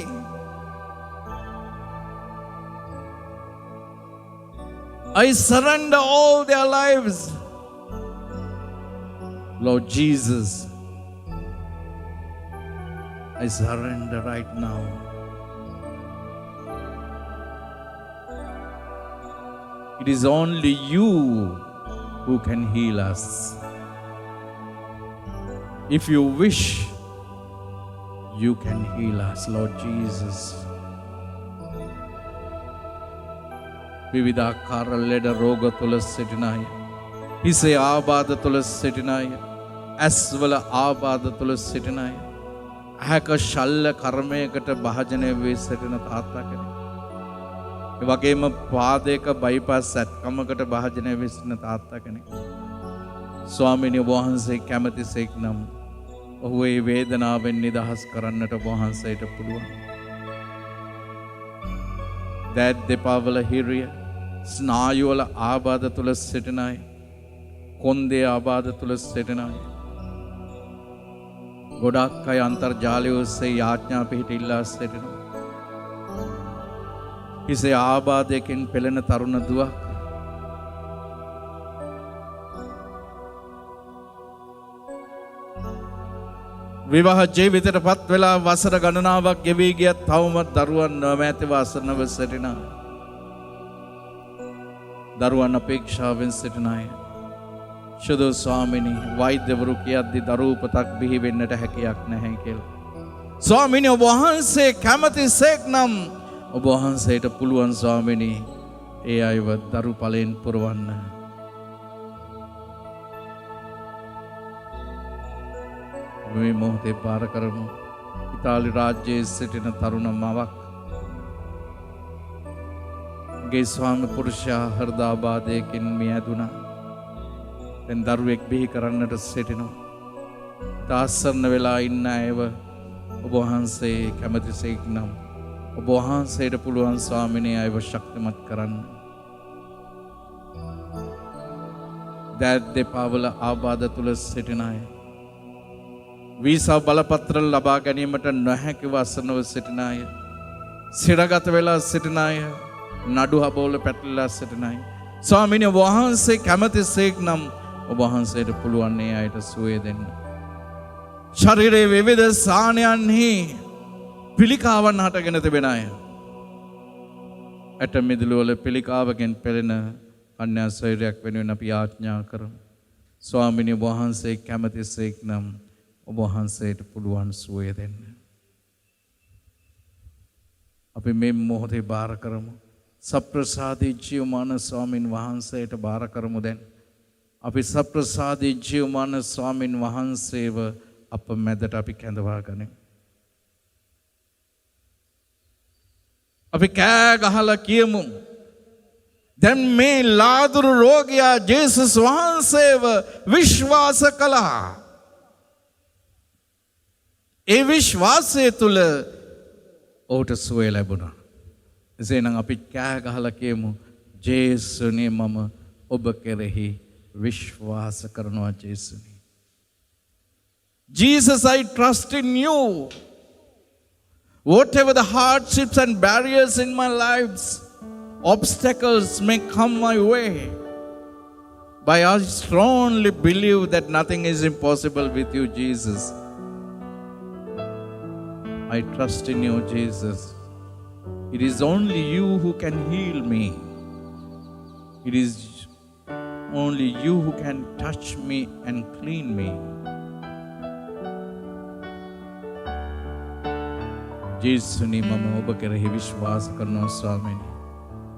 I surrender all their lives. Lord Jesus, I surrender right now. It is only you who can heal us. If you wish, you can heal us, Lord Jesus. විවිධාකාර ලෙඩ රෝග තුල සිටින අය, හිසේ ආබාධ තුල සිටින අය, ඇස්වල ආබාධ තුල සිටින අය, ඇහැක ශල්‍ය කර්මයකට භාජනය වී සිටින තාත්තා කෙනෙක්, ඒ වගේම පාදයක බයිපාස් ඇත්කමකට භාජනය වී සිටින තාත්තා කෙනෙක්. ස්වාමීනි ඔබ වහන්සේ කැමතිසේක් නම් ඔහු ඒ වේදනාවෙන් නිදහස් කරන්නට ඔබ වහන්සේට පුළුවන්. දෑත් දෙපා වල හිරිය, ස්නායු වල ආබාධ තුල සිටින අය, කොන්දේ ආබාධ තුල සිටින අය, ගොඩක් අය අන්තර්ජාලය ඔස්සේ යාඥා පිහිට ඉල්ලා සිටිනවා. හිසේ ආබාධයකින් පෙළෙන තරුණ දුවක්, විවාහ ජීවිතයට පත් වෙලා වසර ගණනාවක් ගෙවී ගියත් තවමත් දරුවන් නොමැතිව අසරණව සිටින අය, දරුවන් අපේක්ෂාවෙන් සිටින අය, ශුද්ධ ස්වාමිනී වෛද්‍යවරු කියද්දි දරුවෝ උපතක් බිහි වෙන්නට හැකියාවක් නැහැ කියලා. ස්වාමිනී ඔබ වහන්සේ කැමතිසේක් නම් ඔබ වහන්සේට පුළුවන් ස්වාමිනී ඒ අයව දරු ඵලයෙන් පුරවන්න. මේ මොහොතේ පාර කරමු. ඉතාලි රාජ්‍යයේ සිටින තරුණ මවක් ගේ ස්වාමි පුරුෂයා හෘදාබාධයකින් මියදුණා. දැන් දරුවෙක් බිහි කරන්නට සිටිනවා. දාසරණ වෙලා ඉන්න අයව ඔබ වහන්සේ කැමතිසේක් නම් ඔබ වහන්සේට පුළුවන් ස්වාමිනේ අයව ශක්තිමත් කරන්න. දෑත් දෙපා වල ආබාධ තුල සිටින අය, වීසා බලපත්‍ර ලබා ගැනීමට නොහැකිව අසරණව සිටින අය, සිරගත වෙලා සිටින අය, නඩු හබවල පැටලලා සිටින අය, ස්වාමීනි ඔබ වහන්සේ කැමතිසේක් නම් ඔබ වහන්සේට පුළුවන් මේ අයට සුවය දෙන්න. ශරීරයේ විවිධ ස්ථානයන්හි පිළිකාවන් හටගෙන තිබෙන අය, ඇට මිදුළු වල පිළිකාවකින් පෙළෙන කන්‍යා ශරීරයක් වෙනුවෙන් අපි යාඥා කරමු. ස්වාමීනි ඔබ වහන්සේ කැමතිසේක් නම් ඔබ වහන්සේට පුළුවන් සුවය දෙන්න. අපි මේ මොහොතේ බාර කරමු. සප්‍රසාදී ජීවමාන ස්වාමින් වහන්සේට බාර කරමු. දැන් අපි සප්‍රසාදී ජීවමාන ස්වාමින් වහන්සේව අප මැදට අපි කැඳවා ගනිමු. අපි කෑ ගහලා කියමු, දැන් මේ ලාදුරු රෝගියා ජේසුස් වහන්සේව විශ්වාස කළා. ඒ විශ්වාසය තුළ ඔහුට සුවය ලැබුණා. එසේනම් අපි කෑ ගහලා කියමු, ජේසුනි මම ඔබ කෙරෙහි විශ්වාස කරනවා ජේසුනි. Jesus, I trust in you. Whatever the hardships and barriers in my lives, obstacles may come my way, but I strongly believe that nothing is impossible with you, Jesus. I trust in you, Jesus. It is only you who can heal me. It is only you who can touch me and clean me. ජේසුනි මම ඔබ කෙරෙහි විශ්වාස කරනවා ස්වාමීනි.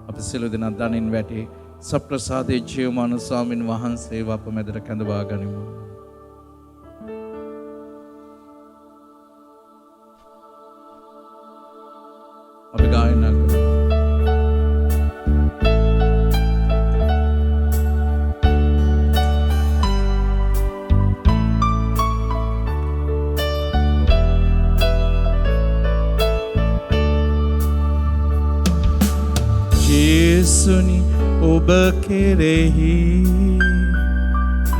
අපි සියලු දෙනා දනින් වැටි සප්‍රසාදේ ජීවමාන ස්වාමීන් වහන්සේව අප මැදට කැඳවා ගනිමු. අපි ගායනා කරමු. ජේසුනි ඔබ කෙරෙහි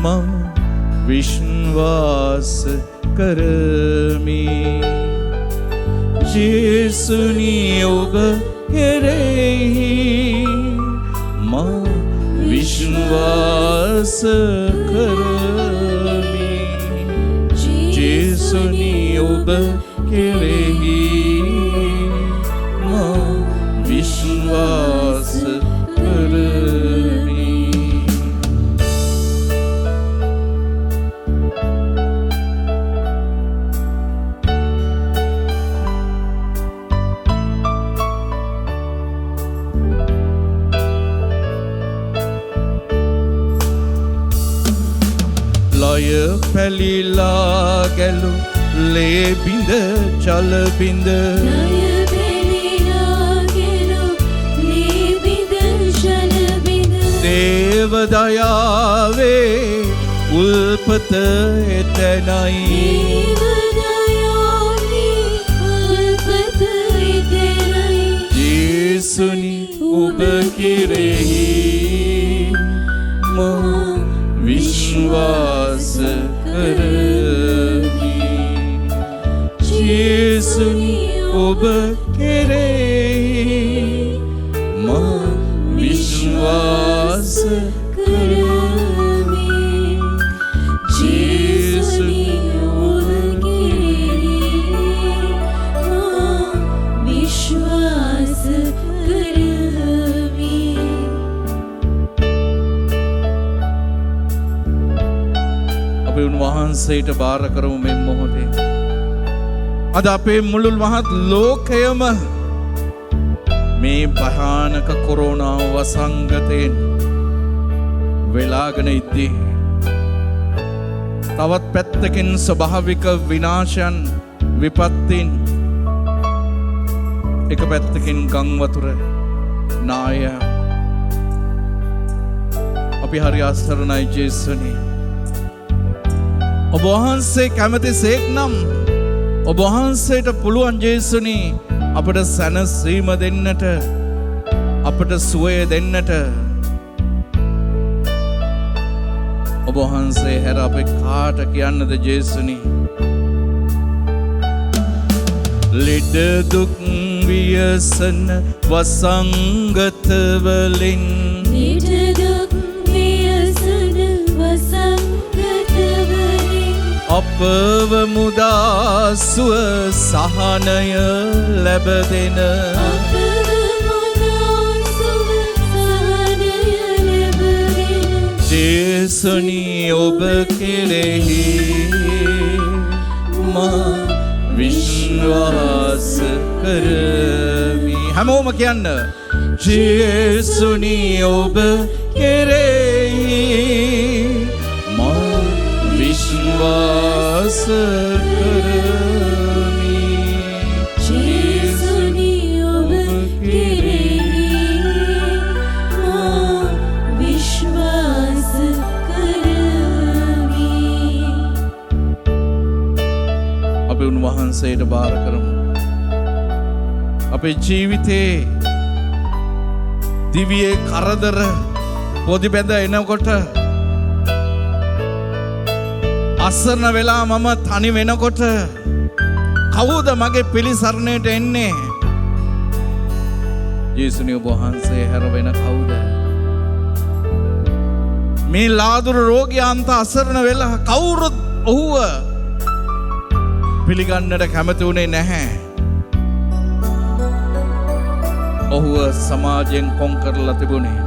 මම විශ්වාස කරමි. ජේසුනි ඔබ කෙරෙහි මම විශ්වාස කරමි. ජේසුනි ඔබ කෙරෙහි මම විශ්වාස කරමි. ලය පැලිලා ගැලු ලේ බිඳ ජල බිඳ දේව දයාවේ උල්පත එතනයි. ජේසුනි ඔබ කෙරෙහි මම විශ්වාස කරමි. ජේසුනි ඔබ කෙරෙහි මම විශ්වාස කරමි. ජේසුනි ඔබ කෙරෙහි මම විශ්වාස කරමි. අපි උන්වහන්සේට බාර කරමු මේ මොහොතේ. අද අපේ මුළු මහත් ලෝකයම මේ භයානක කොරෝනා වසංගතයෙන් වෙලාගෙන ඉද්දී තවත් පැත්තකින් ස්වභාවික විනාශයන් විපත්තීන් එක පැත්තකින් ගං වතුර නාය අපි හරි අසරණයි ජේසුනි. ඔබ වහන්සේ කැමතිසේක් නම් ඔබ වහන්සේට පුළුවන් ජේසුනි අපට සැනසීම දෙන්නට අපට සුවය දෙන්නට. ඔබ වහන්සේ හැර අපේ කාට කියන්නද ජේසුනි. ලෙඩ දුක් ව්‍යසන වසංගතවලින් අපව මුදා සුව සහනය ලැබදෙන ජේසුනි ඔබ කෙරෙහි මා විශ්වාස කරමි. හැමෝම කියන්න ජේසුනි ඔබ කෙරෙහි මා විශ්වාස කරමි. ජේසුනි ඔබ කෙරෙහි මා විශ්වාස කරමි. අපි උන්වහන්සේට බාර කරමු. අපේ ජීවිතේ දිවියේ කරදර පොදි බැඳ එනකොට අසරණ වෙලා මම තනි වෙනකොට කවුද මගේ පිළිසරණයට එන්නේ? ජේසුනි ඔබ වහන්සේ හැර වෙන කවුද? මේ ලාදුරු රෝගියාන්ත අසරණ වෙලා කවුරුත් ඔහුව පිළිගන්නට කැමති වුණේ නැහැ. ඔහුව සමාජයෙන් කොන් කරලා තිබුණේ.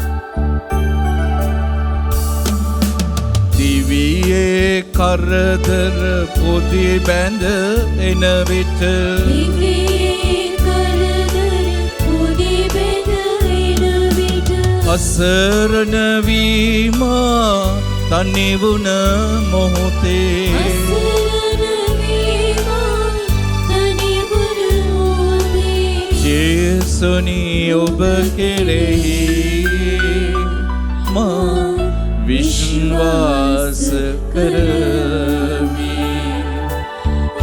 දිවියේ කරදර පොදි බැඳ එන විට දිවියේ අසරණ වීම තනිවුණ මොහොතේ ජේසුනි ඔබ කෙරෙහි මා විශ්වාස කරමි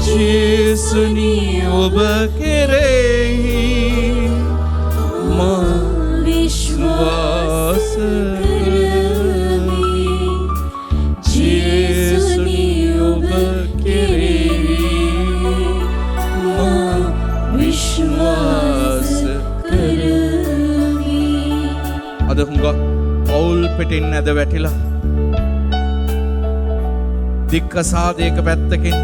ජේසුනි ඔබ කෙරෙහි මා විශ්වාස කරමි ජේසුනි ඔබ කෙරෙහි මා විශ්වාස කරමි අද හුඟක් පවුල් පිටින් ඇද වැටිලා දික්කසාදයක පැත්තකින්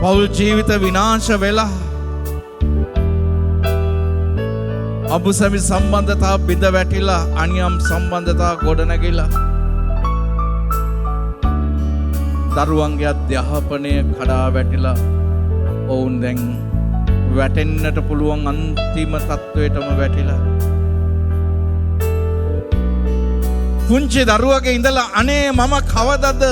පවුල් ජීවිත විනාශ වෙලා අබුසැමි සම්බන්ධතා බිඳ වැටිලා අනියම් සම්බන්ධතා ගොඩනැගිලා දරුවන්ගේ අධ්‍යාපනය කඩා වැටිලා ඔවුන් දැන් වැටෙන්නට පුළුවන් අන්තිම තත්ත්වයටම වැටිලා පුංචි දරුවගේ ඉඳලා අනේ මම කවදද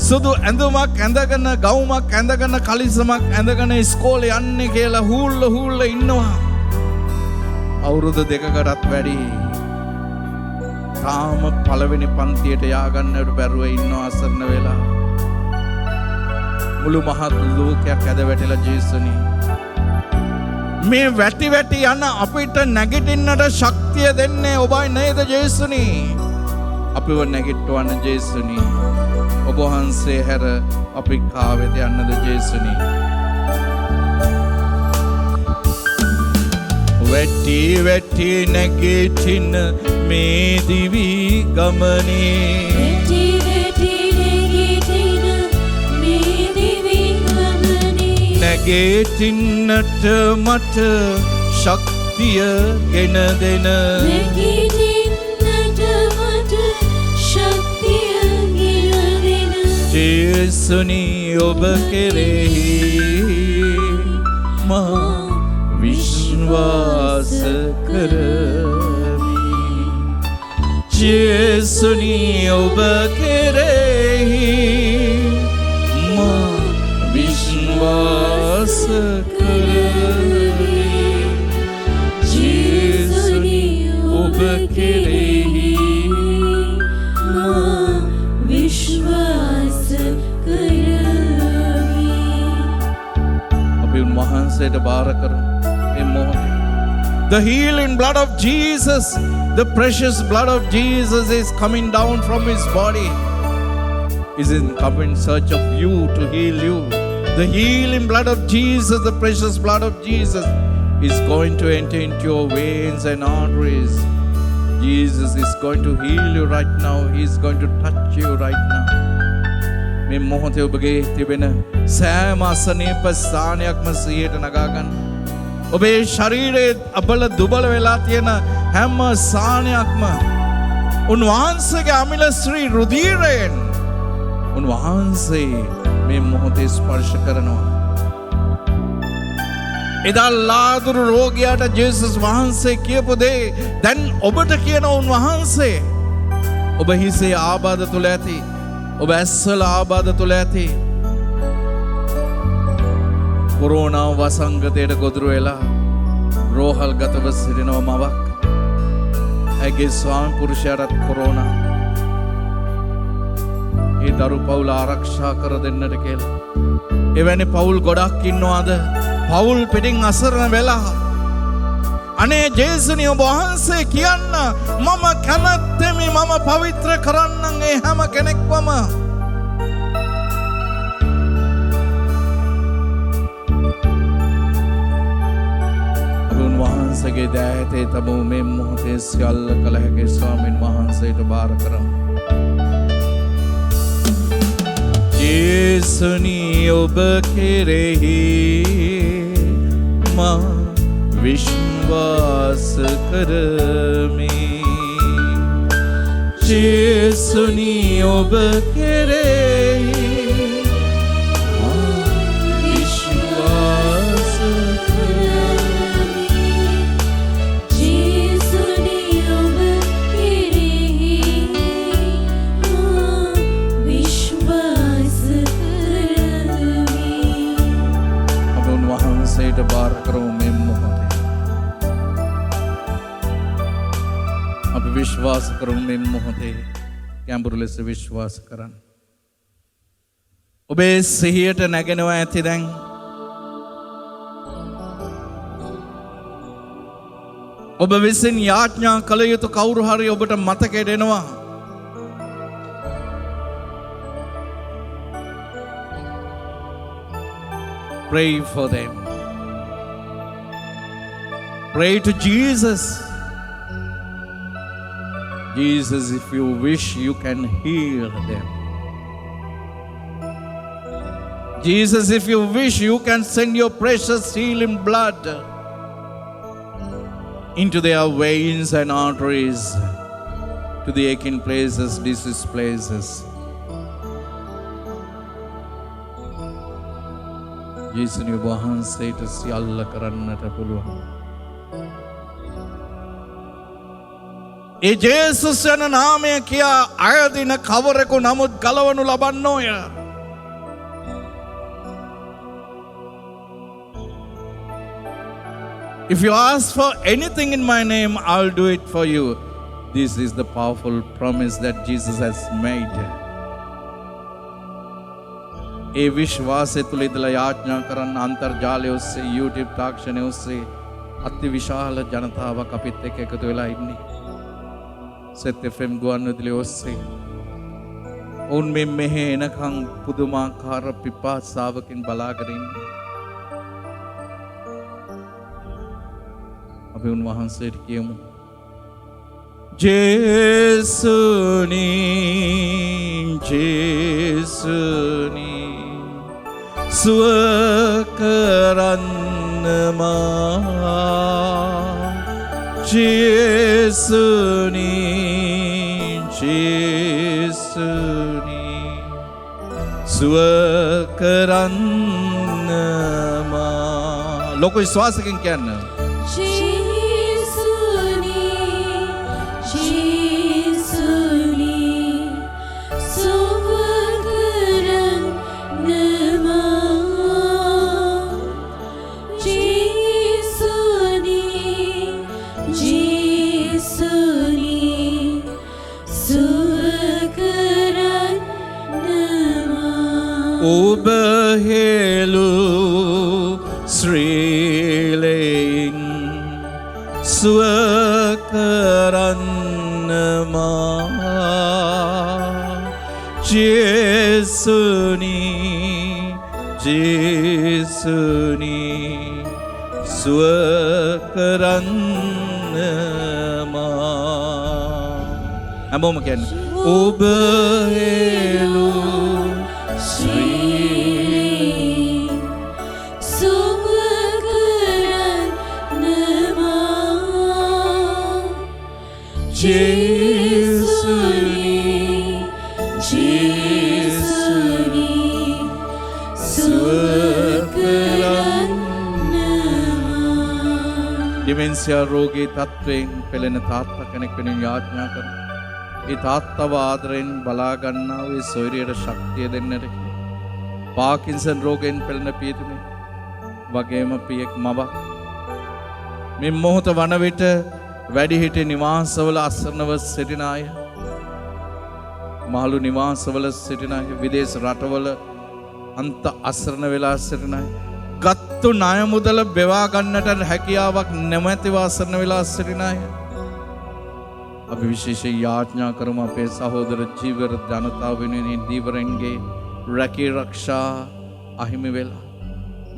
සුදු ඇඳුමක් ඇඳගෙන ගවුමක් ඇඳගෙන කලිසමක් ඇඳගෙන ඉස්කෝලේ යන්නේ කියලා හූල්ල ඉන්නවා අවුරුදු දෙකකටත් වැඩි තාම පළවෙනි පන්තියට ය아가න්නට බැරුව ඉන්නවා අසරණ වෙලා මුළු මහත් ලෝකයක් ඇද වැටිලා ජේසුනි මේ වැටි යන අපිට නැගිටින්නට ශක්තිය දෙන්නේ ඔබයි නේද ජේසුනි අපිව නැගිටවන්න ජේසුනි ඔබ වහන්සේ හැර අපි කාවෙද යන්නද ජේසුනි වැටි නැගිටින මේ දිවි ගමනේ නැගිටින්නට මට ශක්තිය ගෙන දෙන ජේසුනි ඔබ කෙරෙහි මා විශ්වාස කරමි ජේසුනි ඔබ කෙරෙහි මා විශ්වාස කරමි ජේසුනි ඔබ කෙරෙහි මා විශ්වාස කරමි අපි උන්වහන්සේට බාර කරමු මේ මොහොතේ the healing blood of Jesus the precious blood of Jesus is coming down from his body is in come in search of you to heal you the healing blood of Jesus the precious blood of Jesus is going to enter into your veins and arteries Jesus is going to heal you right now he is going to touch you right now මේ මොහොතේ ඔබගේ තිබෙන සෑම අසනීප ස්ථානයක්ම සිහියට නගා ගන්න ඔබේ ශරීරයේ අබල දුබල වෙලා තියෙන හැම ස්ථානයක්ම උන්වහන්සේගේ අමිල ශ්‍රී රුධිරයෙන් උන්වහන්සේ මේ මොහොතේ ස්පර්ශ කරනවා එදා ලාදුරු රෝගියාට ජේසුස් වහන්සේ කියපු දේ දැන් ඔබට කියන උන්වහන්සේ ඔබ හිසේ ආබාධ තුල ඇති ඔබ ඇස්වල ආබාධ තුල ඇති කොරෝනා වසංගතයට ගොදුරු වෙලා රෝහල් ගතව සිටිනව මවක් ඇගේ ස්වාමි පුරුෂයාට කොරෝනා ඒ දරු පවුල ආරක්ෂා කර දෙන්නට කියලා එවැනි පවුල් ගොඩක් ඉන්නවාද පවුල් පිටින් අසරණ වෙලා අනේ ජේසුනි ඔබ වහන්සේ කියන්න මම කැමැත්තෙමි මම පවිත්‍ර කරන්නම් ඒ හැම කෙනෙක්වම උන්වහන්සේගේ දෑතේ තබු මේ මොහොතේ සියල්ල කළ හැකි ස්වාමීන් වහන්සේට බාර කරමු ජේසුනි ඔබ කෙරෙහි මා විශ්වාස කරමි ජේසුනි ඔබ කෙරෙහි මා විශ්වාස කරමි ජේසුනි අපි විශ්වාස කරමු මේ මොහොතේ ගැඹුරු ලෙස විශ්වාස කරන්න. ඔබේ සිහියට නැගෙනවා ඇති දැන්. ඔබ විසින් යාඥා කළ යුතු කවුරු හරි ඔබට මතකයට එනවා. Pray for them. Pray to Jesus. Jesus, if you wish, you can heal them. Jesus, if you wish, you can send your precious healing blood into their veins and arteries, to the aching places, diseased places. Jesus, you වහන්සේට සියල්ල කරන්නට පුළුවන්. ඒ ජේසුස් යන නාමය කියා අයදින කවරෙකු නමුත් ගලවනු ලබන්නෝය. If you ask for anything in my name, I'll do it for you. This is the powerful promise that Jesus has made. ඒ විශ්වාසය තුළ ඉඳලා යාඥා කරන්න අන්තර්ජාලය ඔස්සේ YouTube තාක්ෂණය ඔස්සේ අති විශාල ජනතාවක් අපිත් එක්ක එකතු වෙලා ඉන්නේ. සෙත් FM ගුවන්විදුලිය ඔස්සේ ඔවුන් මෙහෙ එනකන් පුදුමාකාර පිපාසාවකින් බලාගෙන ඉන්නේ. අපි උන්වහන්සේට කියමු ජේසුනි ජේසුනි සුව කරන්න මා ජේසුනි ජේසුනි සුව කරන්න මා ලොකු විශ්වාසකින් කියන්න ඔබ හෙළු ශ්‍රීලයෙන් සුව කරන්න මා ජේසුනි ජේසුනි සුව කරන්න මා හැමෝම කියන්න ඔබ හෙළු ජේසුනි ජේසුනි සුව කරන්න ඩිමෙන්සියා රෝගී තත්ත්වයෙන් පෙළෙන තාත්තා කෙනෙක් වෙනුවෙන් යාඥා කරනවා. ඒ තාත්තව ආදරෙන් බලා ගන්නා වූ සොයුරියට ශක්තිය දෙන්නට පාකින්සන් රෝගයෙන් පෙළෙන පියතුමේ වගේම පියෙක් මවක් මේ මොහොත වන විට වැඩිහිටි නිවාසවල අසරණව සිටින අය මහලු නිවාසවල සිටින අය විදේශ රටවල අන්ත අසරණ වෙලා සිටින අය ගත්තු ණය මුදල බෙවා ගන්නට හැකියාවක් නැමැතිව අසරණ වෙලා සිටින අය අපි විශේෂයෙන් යාඥා කරමු අපේ සහෝදර ජීවර ජනතාව වෙනුවෙන් දීවරන්ගේ රැකී ආරක්ෂා අහිමි වෙලා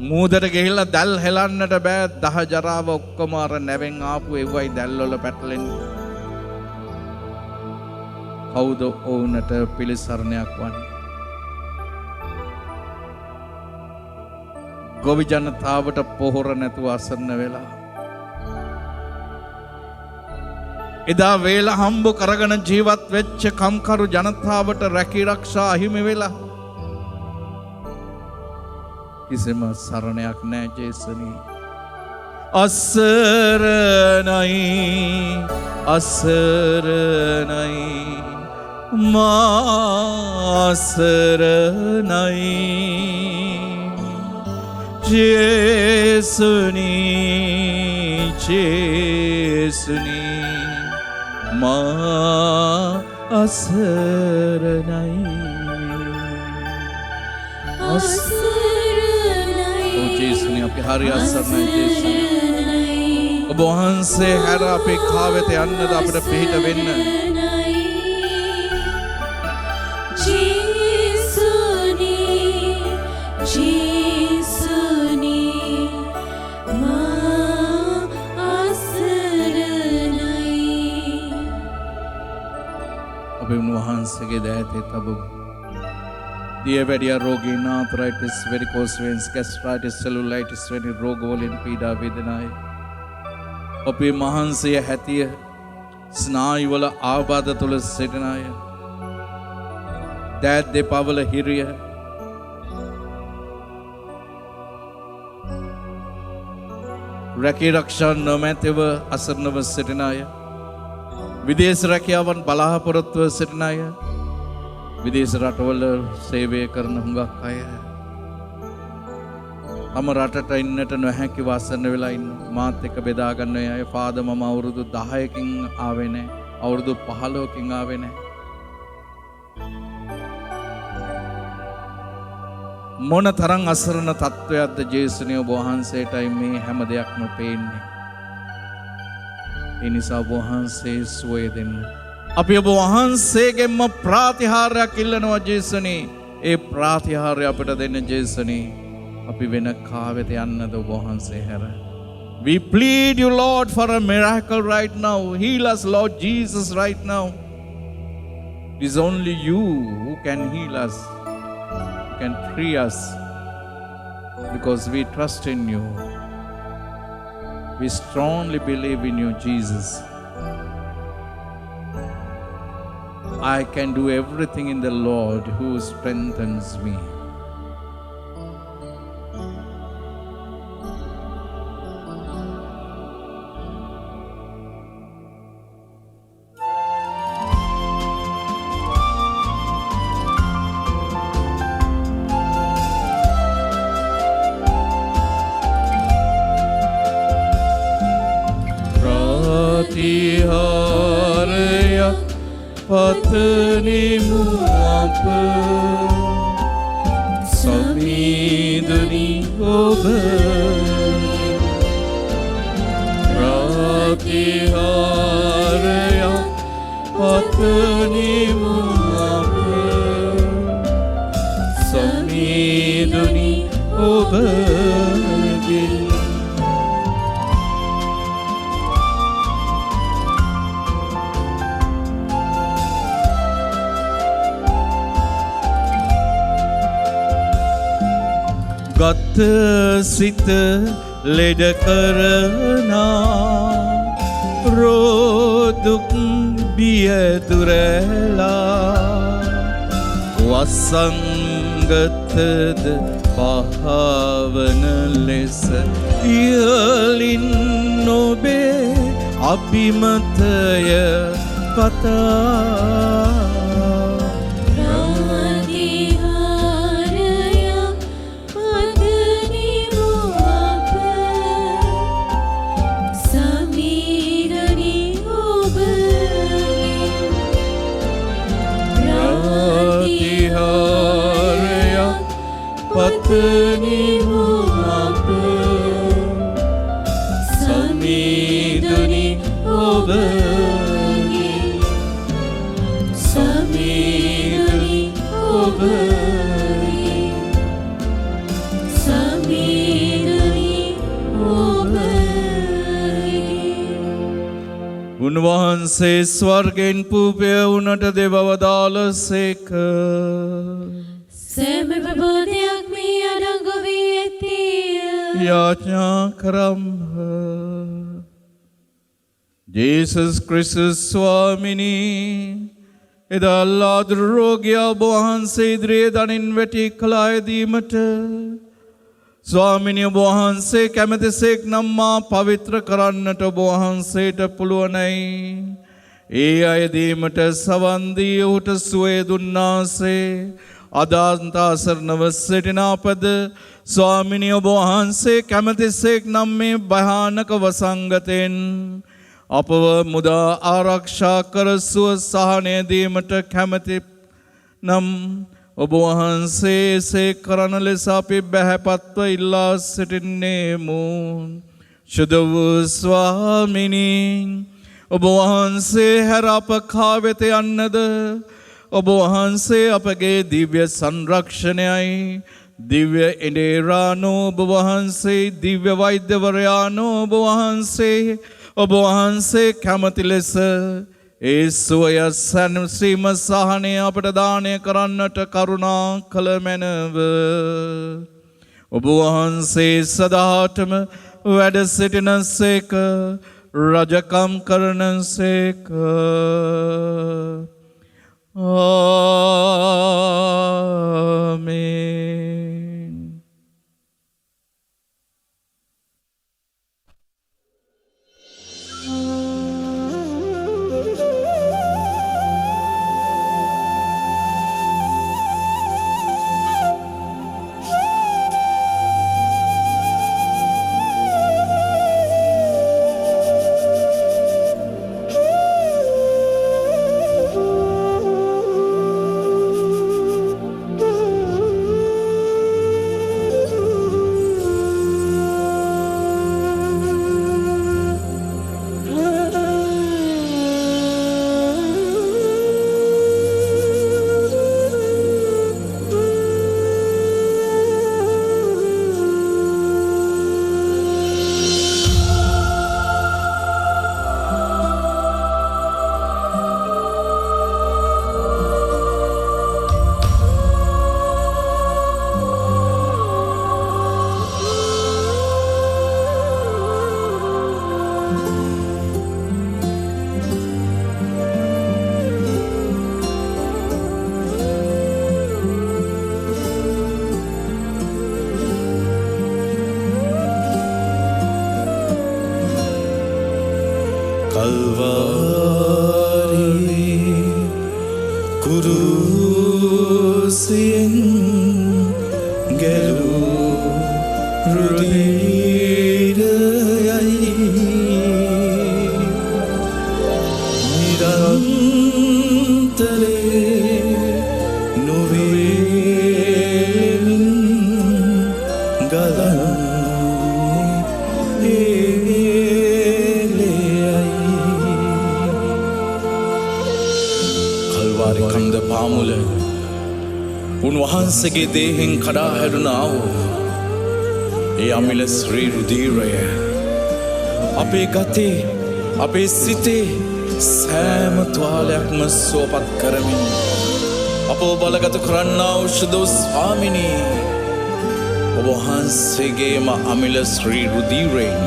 මූදට ගිහිල්ලා දැල් හෙලන්නට බෑ දහ ජරාව ඔක්කොම අර නැවෙන් ආපු එව්වයි දැල් වල පැටලෙන්නේ කවුද ඔවුන්ට පිළිසරණයක් වන්නේ ගොවි ජනතාවට පොහොර නැතුව අසරණ වෙලා එදා වේල හම්බ කරගෙන ජීවත් වෙච්ච කම්කරු ජනතාවට රැකී ආරක්ෂා අහිමි වෙලා කිසිම සරණයක් නැහැ ජේසුනි අසරණයි අසරණයි මාසරණයි ජේසුනි ජේසුනි මා අසරණයි. ඔව් ජේසුනි අපි හරි අසරණයි ජේසුනි. ඔබ වහන්සේ හැර අපේ කාවෙත යන්නද අපිට පිහිට වෙන්න. අපි උන්වහන්සේගේ දෑතේ තබමු. දියවැඩියා රෝගීන් ආතරයිටිස් වෙරිකෝස් වෙන්ස් ગેස්ට්‍රයිටිස් සෙලුලයිටිස් වැනි රෝගවලින් පීඩා වේදනායි. අපේ මහන්සිය හැතිය ස්නායුවල ආබාධ තුළ සිටින අය. දෑත් දෙපවල හිරිය රැකී රක්ෂා නොමැතිව අසරණව සිටින අය. විදේශ රැකියාවන් බලාපොරොත්තුව සිටින අය. විදේශ රටවල සේවය කරන හුඟක් අය. තම රටට ඉන්නට නොහැකිව අසරණ වෙලා ඉන්න මාත් එක්ක බෙදා ගන්න අය. ෆාදර් මම අවුරුදු 10කින් ආවේ නැහැ. අවුරුදු 15කින් ආවේ නැහැ. මොන තරම් අසරණ තත්වයක්ද ජේසුනේ ඔබ වහන්සේටයි මේ හැම දෙයක්ම පේන්නේ. ඒ නිසා ඔබ වහන්සේ සුවය දෙන්න. අපි ඔබ වහන්සේගෙන්ම ප්‍රාතිහාර්යයක් ඉල්ලනවා ජේසුනේ. ඒ ප්‍රාතිහාර්ය අපිට දෙන්න ජේසුනේ. අපි වෙන කාවෙත යන්නද ඔබ වහන්සේ හැර. We plead you Lord for a miracle right now. Heal us Lord Jesus right now. It is only you who can heal us. You can free us because we trust in you. We strongly believe in you Jesus. I can do everything in the Lord who strengthens me. ප්‍රතිහාරයක් පතනිමු අප සමීදනි ඔබ. ප්‍රතිහාරයක් පතනිමු අප සමීදනි ඔබගෙන්. ගත සිත ලෙඩ කරනා රෝදුක් බිය දුරලා වසංගතද පහවන ලෙස ඉහලින් නොබේ අභිමතය කතා. පතනිමු අප සමීදුනි ඔබගේ. සමීදුනි ඔබගේ. සමීදුනි ඔබගේ. උන්වහන්සේ ස්වර්ගෙන් පුපය උනට දෙබව දාලසේක. සෑම ප්‍රබෝධයක් මේ අඩංගු වී ඇත්තේය. යාඥා කරම්හ. ජේසුස් ක්‍රිස්තුස් ස්වාමිනී එදා ලාසරු රෝගියා ඔබ වහන්සේ ඉදිරියේ දනින් වැටි කලායදීමට ස්වාමිනී ඔබ වහන්සේ කැමැතිසේක් නම් මා පවිත්‍ර කරන්නට ඔබ වහන්සේට පුළුවනයි. ඒ අයදීමට සවන් දී ඔහුට සුවය දුන්නාසේ අදාන්ත අසරණව සිටින අපද ස්වාමිනී ඔබ වහන්සේ කැමැතිසේක් නම් මේ භයානක වසංගතෙන් අපව මුදා ආරක්ෂා කර සුව සහනය දීමට කැමැති නම් ඔබ වහන්සේ එසේ කරන ලෙස අපි බැහැපත්ව ඉල්ලා සිටින්නේමු. ශුද්ධ වූ ස්වාමිනී, ඔබ වහන්සේ හැර අප කා වෙත යන්නද? ඔබ වහන්සේ අපගේ දිව්‍ය සංරක්ෂණයයි. දිව්‍ය එඬේරානෝ ඔබ වහන්සේ, දිව්‍ය වෛද්‍යවරයානෝ ඔබ වහන්සේ, ඔබ වහන්සේ කැමති ලෙස ඒ සුවය සැනසීම සහනය අපට දානය කරන්නට කරුණා කළ මැනව. ඔබ වහන්සේ සදාටම වැඩ සිටින සේක, රජකම් කරන සේක. ආමේන්. උන්වහන්සේගේ දේහෙන් කඩා හැරුණා වූ ඒ අමිල ශ්‍රී රුධිරය අපේ ගතේ, අපේ සිතේ සෑම තුවාලයක්ම සුවපත් කරමින් අපව බලගත කරන්නා වූ ශුද්ධ ස්වාමිනී, ඔබ වහන්සේගේම අමිල ශ්‍රී රුධිරයෙන්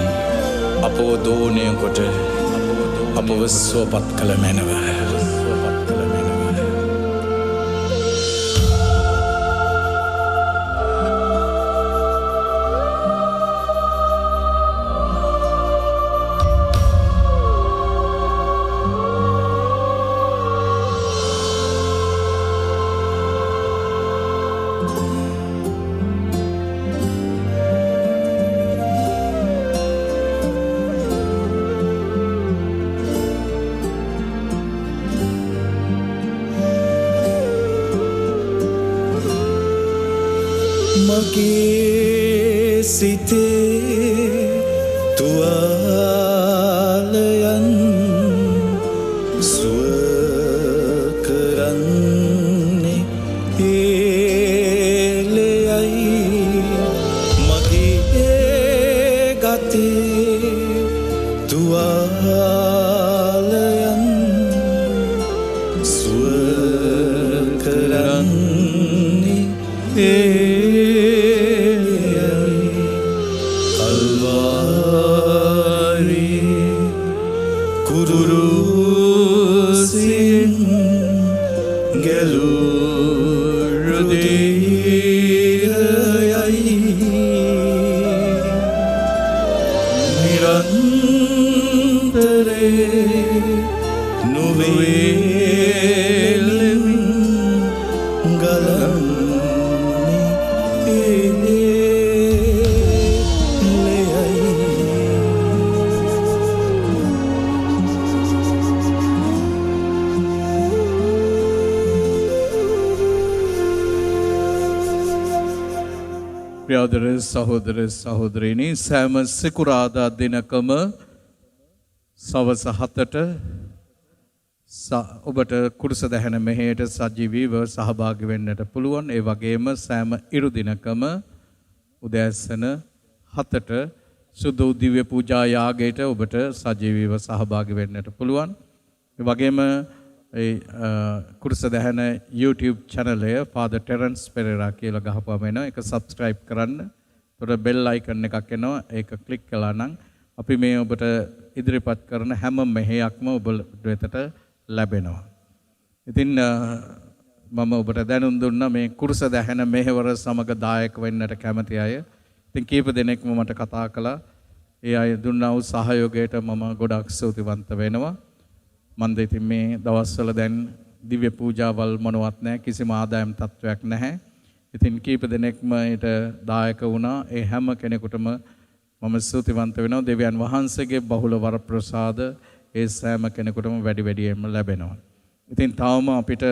අපව දෝණය කොට අපව සුවපත් කළ මැනව. මගේ සිතේ තුවාලයන් සුව කරන්නේ ඒලෙයයි. මගේ ගතේ තුවාලයන් සුව කරන්නේ ප්‍රියදර සහෝදර සහෝදරියනි සෑම සිකුරාදා දිනකම සවස 7ට ඔබට කුරුස දහන මෙහෙයට සජීවීව සහභාගී වෙන්නට පුළුවන්. ඒ වගේම සෑම ඉරු දිනකම උදෑසන 7ට සුදු දිව්‍ය පූජා යාගයට ඔබට සජීවීව සහභාගී වෙන්නට පුළුවන්. ඒ වගේම ඒ කුරුස දහන YouTube channel එක Father Terence Pereira කියලා ගහපුවම එනවා. ඒක subscribe කරන්න. ඒතර bell icon එකක් එනවා. ඒක click කළා නම් අපි මේ ඔබට ඉදිරිපත් කරන හැම මෙහෙයක්ම ඔබ වෙතට ලැබෙනවා. ඉතින් මම ඔබට දැනුම් දුන්නා මේ කුරුස දහන මෙහෙවර සමග දායක වෙන්නට කැමති අය. ඉතින් කීප දෙනෙක්ම මට කතා කළා. ඒ අය දුන්නා වූ සහයෝගයට මම ගොඩක් ස්තුතිවන්ත වෙනවා. මන්ද ඉතින් මේ දවස්වල දැන් දිව්‍ය පූජාවල් මොනවත් නැහැ, කිසිම ආදායම් තත්වයක් නැහැ. ඉතින් කීප දෙනෙක්ම ඊට දායක වුණා. ඒ හැම කෙනෙකුටම මම ස්තුතිවන්ත වෙනවා. දෙවියන් වහන්සේගේ බහුල වරප්‍රසාද ඒ සෑම කෙනෙකුටම වැඩි වැඩියෙන්ම ලැබෙනවා. ඉතින් තවම අපිට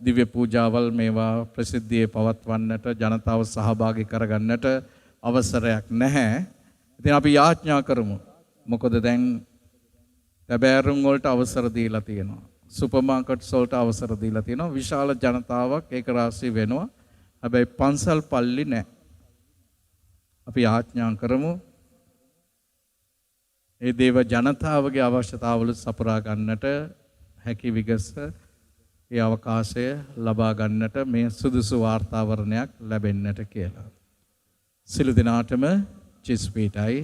දිව්‍ය පූජාවල් මේවා ප්‍රසිද්ධියේ පවත්වන්නට, ජනතාව සහභාගී කරගන්නට අවසරයක් නැහැ. ඉතින් අපි යාඥා කරමු. මොකද දැන් තැබෑරුම් වලට අවසර දීලා තියෙනවා. සුපර් මාකට්ස් වලට අවසර දීලා තියෙනවා. විශාල ජනතාවක් ඒක රාශී වෙනවා. හැබැයි පන්සල් පල්ලි නැහැ. අපි යාඥා කරමු. ඒ දේව ජනතාවගේ අවශ්‍යතාවල සපුරා ගන්නට හැකි විගස ඒ අවකාශය ලබා ගන්නට මේ සුදුසු වාතාවරණයක් ලැබෙන්නට කියලා. සිළු දිනාටම චිස් පීටයි